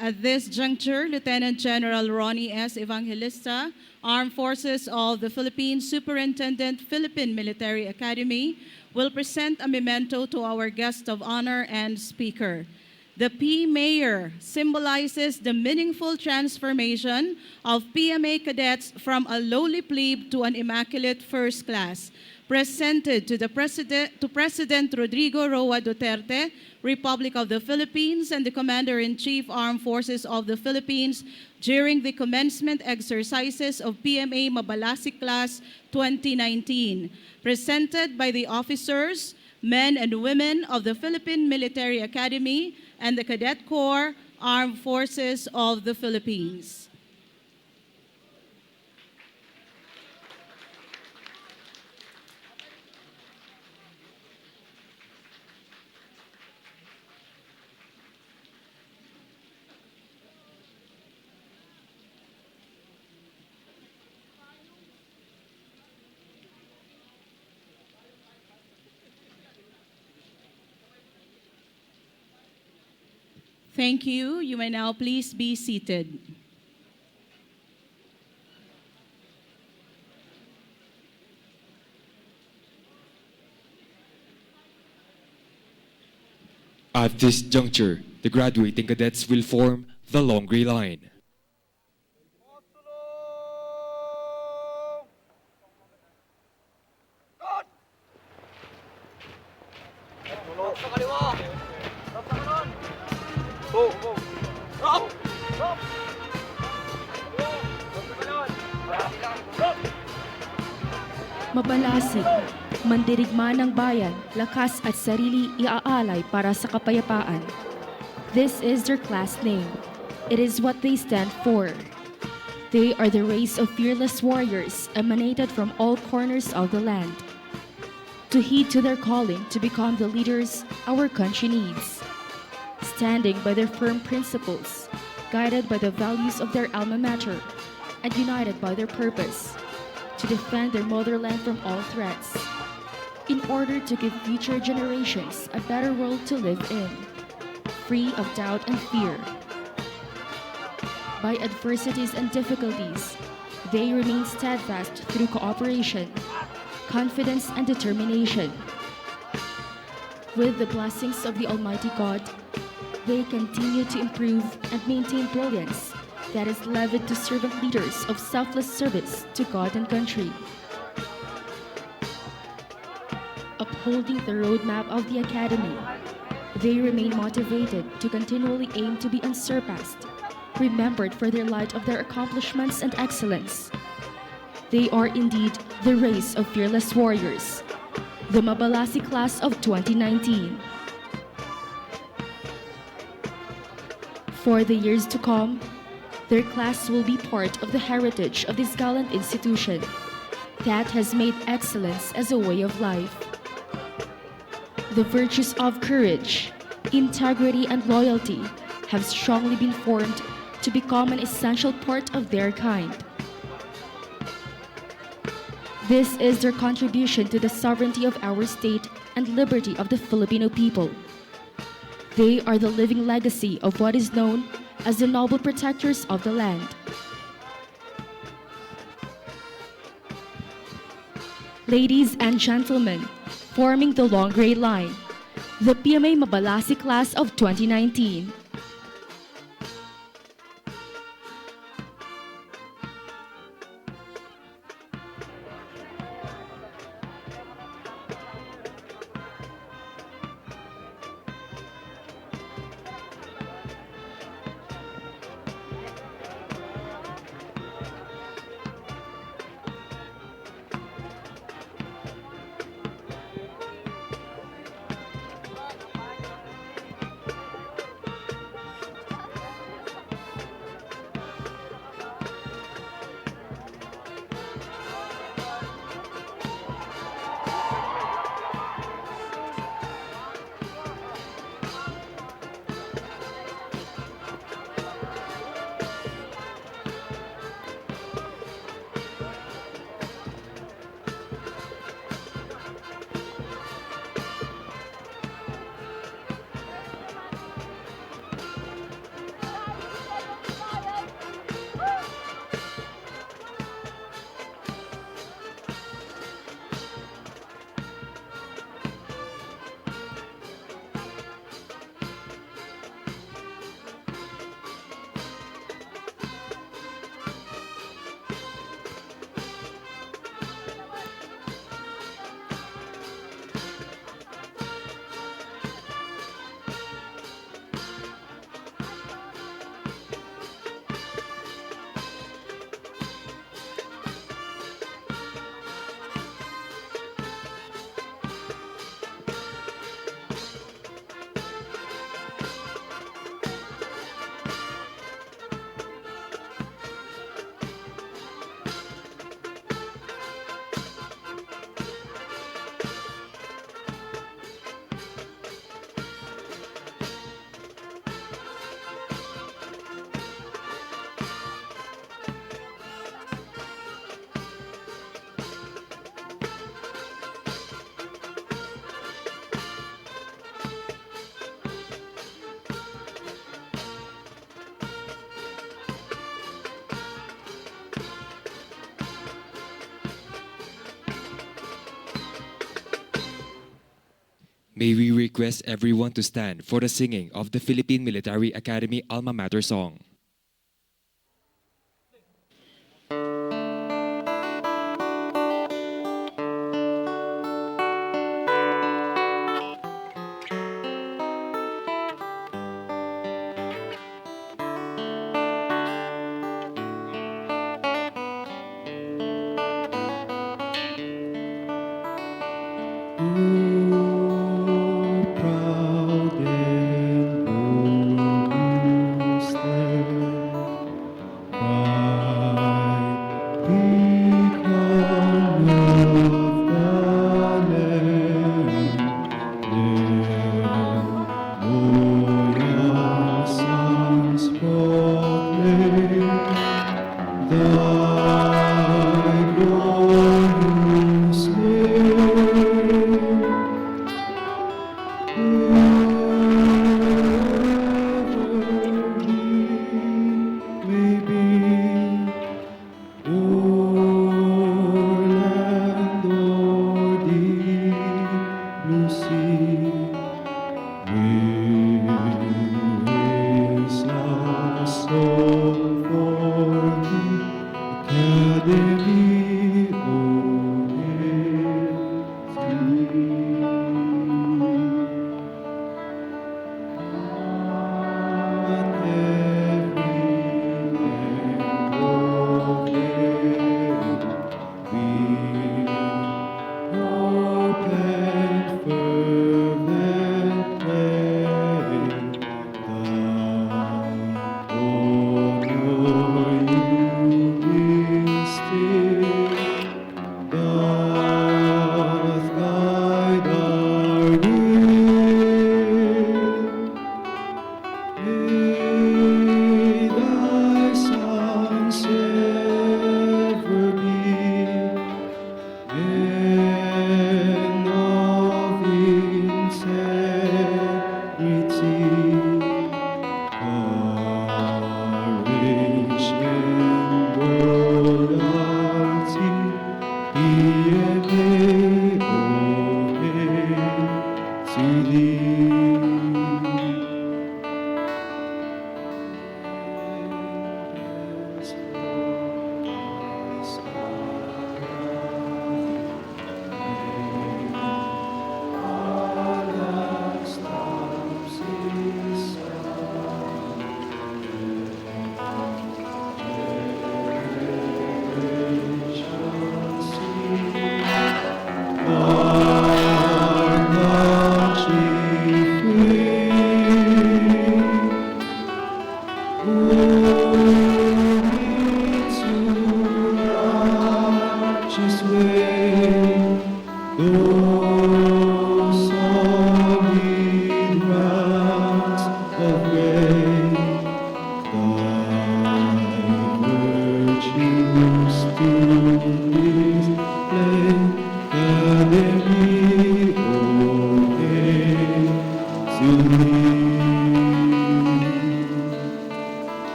At this juncture, Lieutenant General Ronnie S. Evangelista, Armed Forces of the Philippines, Superintendent, Philippine Military Academy, will present a memento to our guest of honor and speaker. The PMA symbolizes the meaningful transformation of PMA cadets from a lowly plebe to an immaculate first class. Presented to President Rodrigo Roa Duterte, Republic of the Philippines, and the Commander-in-Chief Armed Forces of the Philippines during the commencement exercises of PMA Mabalasik Class 2019. Presented by the officers, men and women of the Philippine Military Academy and the Cadet Corps, Armed Forces of the Philippines. Thank you. You may now please be seated. At this juncture, the graduating cadets will form the long gray line. Mabalasig, mandirigma ng bayan, lakas at sarili iaalay para sa kapayapaan. This is their class name. It is what they stand for. They are the race of fearless warriors emanated from all corners of the land. To heed to their calling to become the leaders our country needs. Standing by their firm principles, guided by the values of their alma mater, and united by their purpose to defend their motherland from all threats, in order to give future generations a better world to live in, free of doubt and fear. By adversities and difficulties, they remain steadfast through cooperation, confidence, and determination. With the blessings of the Almighty God, they continue to improve and maintain brilliance that is levied to servant leaders of selfless service to God and country. Upholding the roadmap of the Academy, they remain motivated to continually aim to be unsurpassed, remembered for their light of their accomplishments and excellence. They are indeed the race of fearless warriors, the Mabalasi class of 2019. For the years to come, their class will be part of the heritage of this gallant institution that has made excellence as a way of life. The virtues of courage, integrity, and loyalty have strongly been formed to become an essential part of their kind. This is their contribution to the sovereignty of our state and liberty of the Filipino people. They are the living legacy of what is known as the noble protectors of the land. Ladies and gentlemen, forming the long gray line, the PMA Mabalasi class of 2019. May we request everyone to stand for the singing of the Philippine Military Academy Alma Mater song.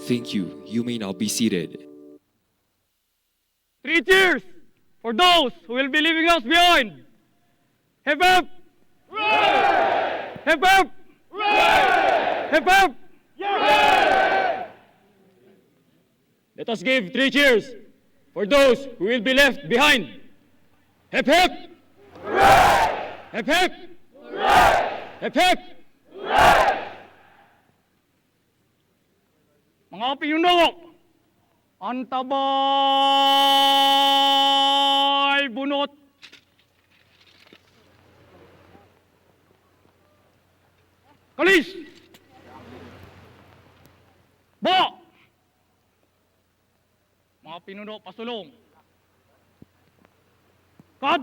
Thank you. You may now be seated. 3 cheers for those who will be leaving us behind. Hip hip! Hip hip! Hip hip! Let us give 3 cheers for those who will be left behind. Hip hip! Hip hip! Hip hip! Mga pinuno, ang tabay bunot. Kalis! Bo! Mga pinuno, pasulong. Kad!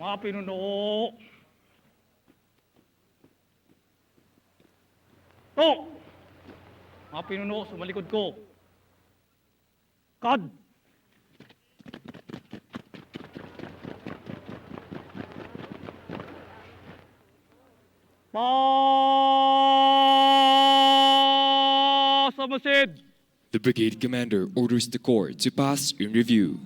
Mga pinuno. To! Mga pinuno, sumalikod ko. God! Pasamasid! The brigade commander orders the corps to pass in review.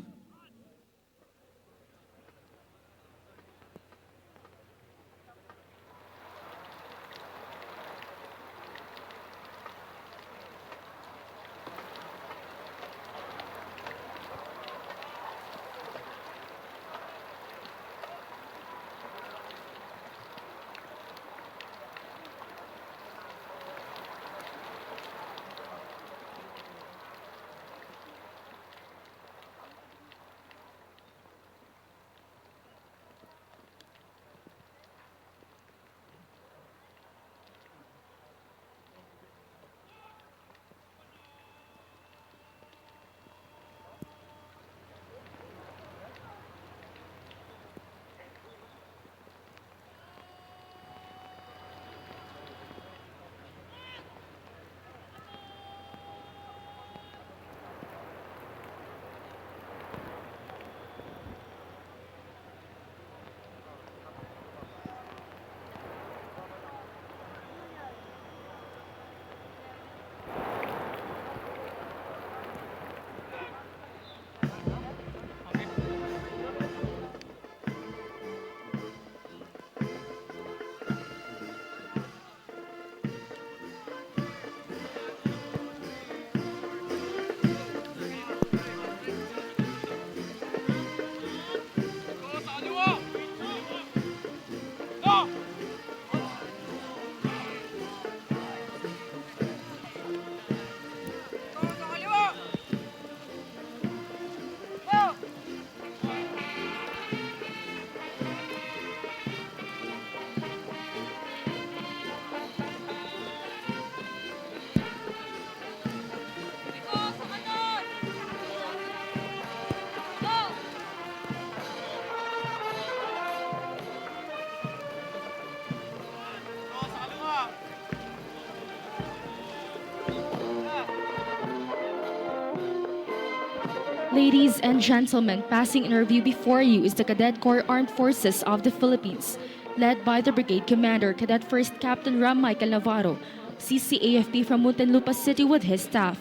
Ladies and gentlemen, passing in review before you is the Cadet Corps Armed Forces of the Philippines, led by the Brigade Commander, Cadet First Captain Ram Michael Navarro, CCAFP from Muntinlupa City with his staff,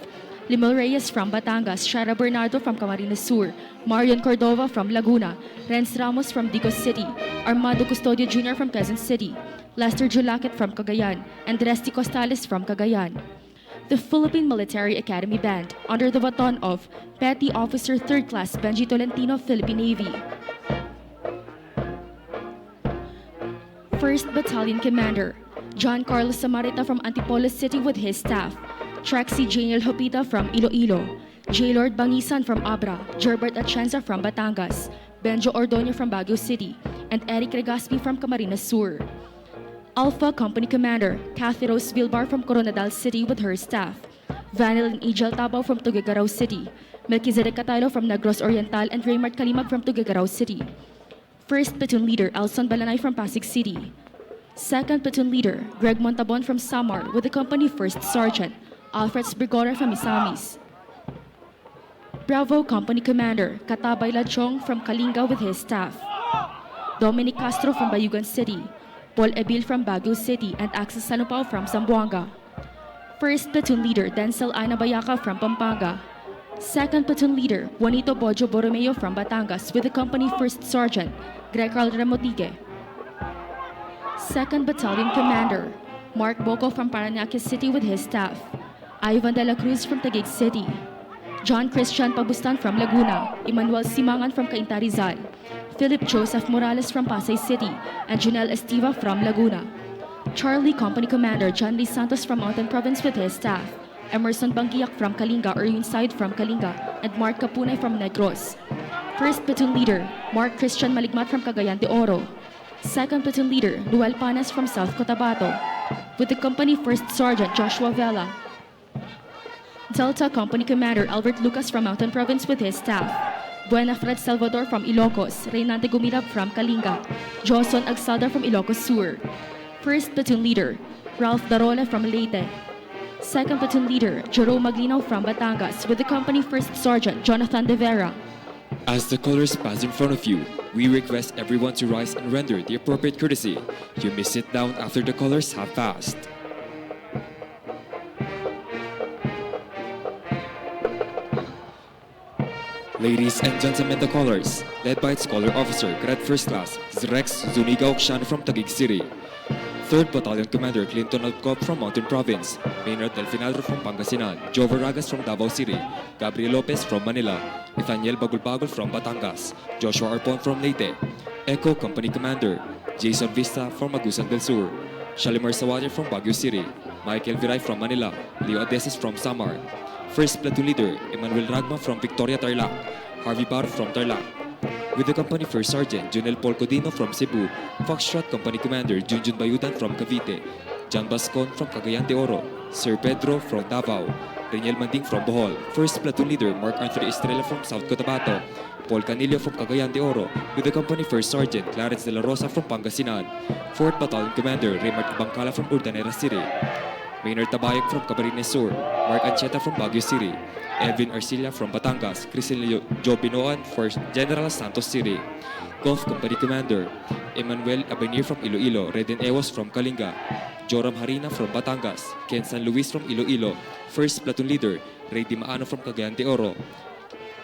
Limel Reyes from Batangas, Shara Bernardo from Camarines Sur, Marion Cordova from Laguna, Renz Ramos from Digos City, Armando Custodio Jr. from Quezon City, Lester Julaket from Cagayan, and Resti Costales from Cagayan. The Philippine Military Academy Band, under the baton of Petty Officer 3rd Class Benji Tolentino, Philippine Navy. 1st Battalion Commander, John Carlos Samarita from Antipolo City with his staff, Trexie Janiel Hopita from Iloilo, J. Lord Bangisan from Abra, Gerbert Atienza from Batangas, Benjo Ordonio from Baguio City, and Eric Regaspi from Camarines Sur. Alpha Company Commander, Cathy Rose Vilbar from Coronadal City with her staff, Vanilin Ijal Tabao from Tuguegarao City, Melchizedek Cataylo from Negros Oriental, and Raymart Kalimag from Tuguegarao City. 1st Platoon Leader, Elson Balanay from Pasig City. 2nd Platoon Leader, Greg Montabon from Samar with the company 1st Sergeant, Alfred Sbrigora from Misamis. Bravo Company Commander, Katabay Lachong from Kalinga with his staff. Dominic Castro from Bayugan City, Paul Ebil from Baguio City, and Axel Sanupao from Zamboanga. 1st Platoon Leader, Denzel Anabayaca from Pampanga. 2nd Platoon Leader, Juanito Bojo Borromeo from Batangas with the company 1st Sergeant, Greg Carl Ramotique. 2nd Battalion Commander, Mark Boco from Parañaque City with his staff, Ivan De La Cruz from Taguig City, John Christian Pabustan from Laguna, Emmanuel Simangan from Cainta Rizal, Philip Joseph Morales from Pasay City, and Junel Estiva from Laguna. Charlie Company Commander John Lee Santos from Mountain Province with his staff, Emerson Bangiak from Kalinga or Yunside from Kalinga, and Mark Capunay from Negros. 1st Platoon Leader, Mark Christian Maligmat from Cagayan de Oro. 2nd Platoon Leader, Noel Panes from South Cotabato, with the company 1st Sergeant Joshua Vela. Delta Company Commander Albert Lucas from Mountain Province with his staff, Buena Fred Salvador from Ilocos, Reynante Gumirab from Kalinga, Joson Agsalda from Ilocos Sur. First Platoon Leader, Ralph Darola from Leyte. Second Platoon Leader, Jerome Maglinaw from Batangas, with the company First Sergeant Jonathan De Vera. As the colors pass in front of you, we request everyone to rise and render the appropriate courtesy. You may sit down after the colors have passed. Ladies and gentlemen, the colors, led by its color officer, Cadet First Class, Rex Zuniga Okshan from Taguig City. 3rd Battalion Commander Clinton Alcop from Mountain Province, Maynard Delfinadro from Pangasinan, Joe Vargas from Davao City, Gabriel Lopez from Manila, Nathaniel Bagulbagul from Batangas, Joshua Arpon from Leyte, Echo Company Commander Jason Vista from Agusan del Sur, Shalimar Sawate from Baguio City, Michael Viray from Manila, Leo Adeses from Samar, 1st Platoon Leader Emmanuel Ragma from Victoria Tarlac, Harvey Barro from Tarlac. With the company First Sergeant Junel Paul Codino from Cebu, Foxtrot Company Commander Junjun Bayudan from Cavite, John Bascon from Cagayan de Oro, Sir Pedro from Davao, Reniel Manding from Bohol, 1st Platoon Leader Mark Anthony Estrella from South Cotabato, Paul Canillo from Cagayan de Oro, with the company First Sergeant Clarence de la Rosa from Pangasinan, 4th Battalion Commander Raymart Bangkala from Urdanera City, Maynard Tabayag from Camarines Sur, Mark Ancheta from Baguio City, Edwin Arcilla from Batangas, Crisilio Jobinoan for General Santos City, Golf Company Commander Emmanuel Abenir from Iloilo, Reden Ewas from Kalinga, Joram Harina from Batangas, Ken San Luis from Iloilo, 1st Platoon Leader Ray Dimaano from Cagayan de Oro,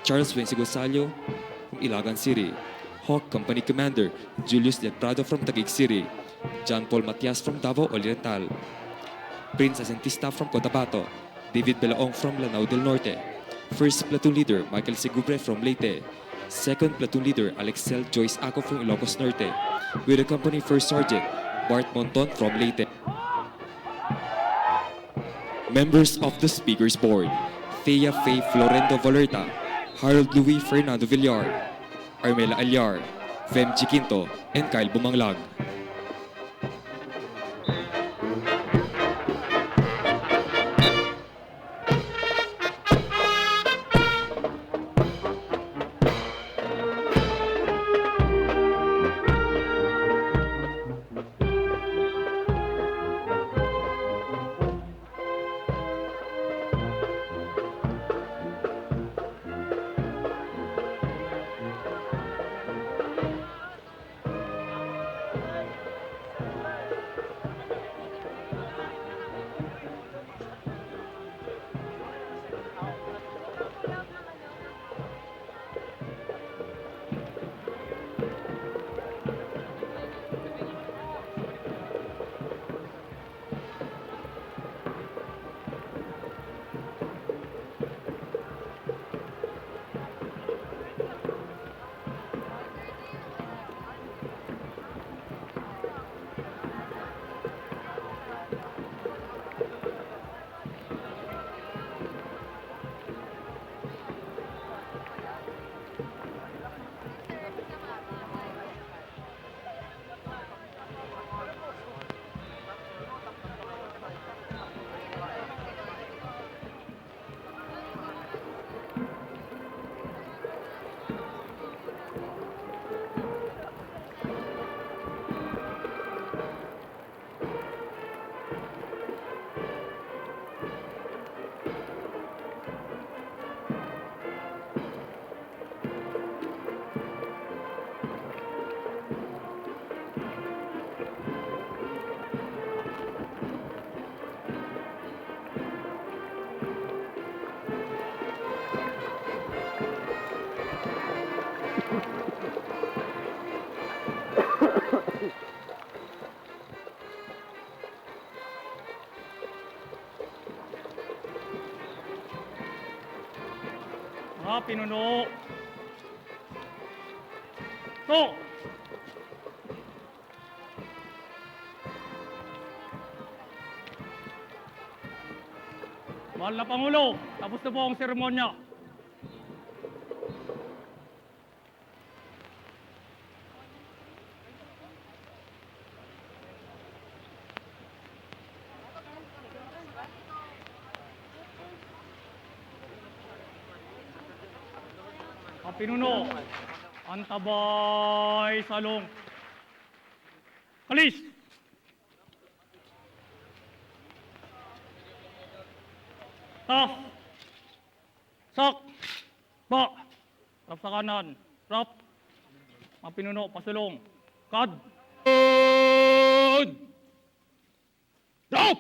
Charles Wency Gonzalo from Ilagan City, Hawk Company Commander Julius Del Prado from Taguig City, John Paul Matias from Davao Oriental, Prince Asentista from Cotabato, David Belaong from Lanao del Norte, 1st Platoon Leader Michael Segubre from Leyte, 2nd Platoon Leader Alexel Joyce Ako from Ilocos Norte, with the company First Sergeant Bart Monton from Leyte. Members of the Speakers Board, Thea Faye Florendo Valerta, Harold Louis Fernando Villar, Armela Alyar, Fem Chiquinto, and Kyle Bumanglag. Mga pinuno. To! Mahal na Pangulo, tapos na po ang seremonya. mga pinuno, antabay salong. Kalis! Taf! Sak! Ba! Rap sa kanan. Rap! Mga pinuno, pasulong. Kad! Drop!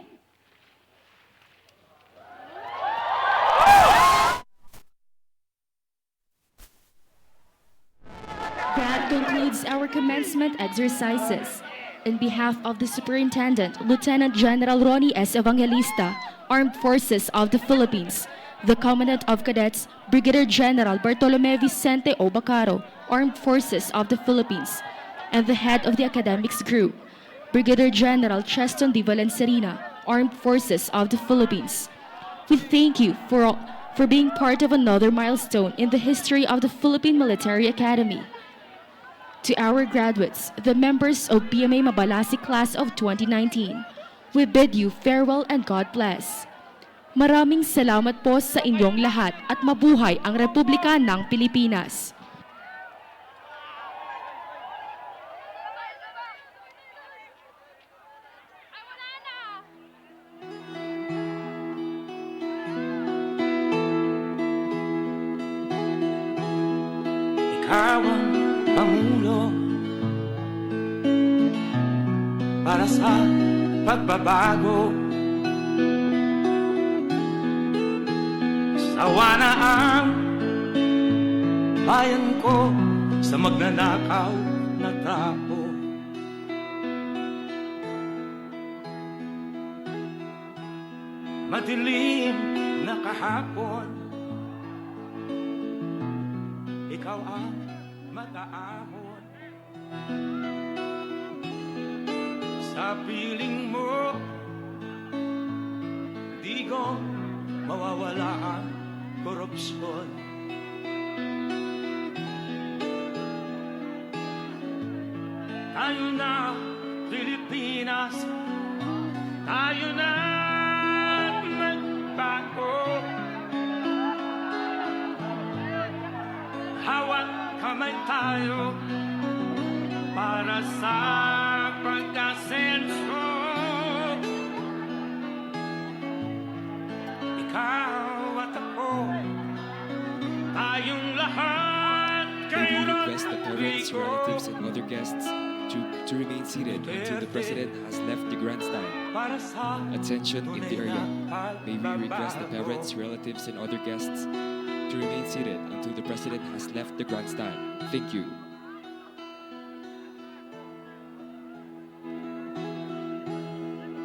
That concludes our commencement exercises. In behalf of the Superintendent, Lieutenant General Ronnie S. Evangelista, Armed Forces of the Philippines, the Commandant of Cadets, Brigadier General Bartolome Vicente O. Bacaro, Armed Forces of the Philippines, and the head of the academics group, Brigadier General Cheston D. Valencerina, Armed Forces of the Philippines. We thank you for being part of another milestone in the history of the Philippine Military Academy. To our graduates, the members of PMA Mabalasi Class of 2019, we bid you farewell and God bless. Maraming salamat po sa inyong lahat at mabuhay ang Republika ng Pilipinas. Ikaw ang Pangulo para sa pagbabago. Sawa na ang bayan ko sa magnanakaw na tao. Madilim na kahapon, ikaw ang mataahon. Sa piling mo, di ko mawawala ang korupsyon. Tayo na, Pilipinas, tayo na magbago. Hawak kamay tayo para sa pag-asenso. Ikaw at ako, tayong lahat May we request the parents, relatives, and other guests to remain seated until the President has left the grandstand. Attention in the area. May we request the parents, relatives, and other guests to remain seated until the President has left the grandstand. Thank you.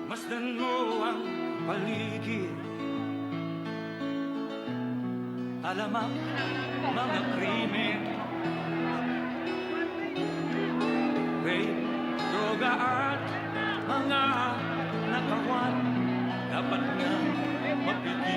Masdan mo ang paligid, alamang mga krimen, rape, droga at mga nakawan. Dapat nga mapigil.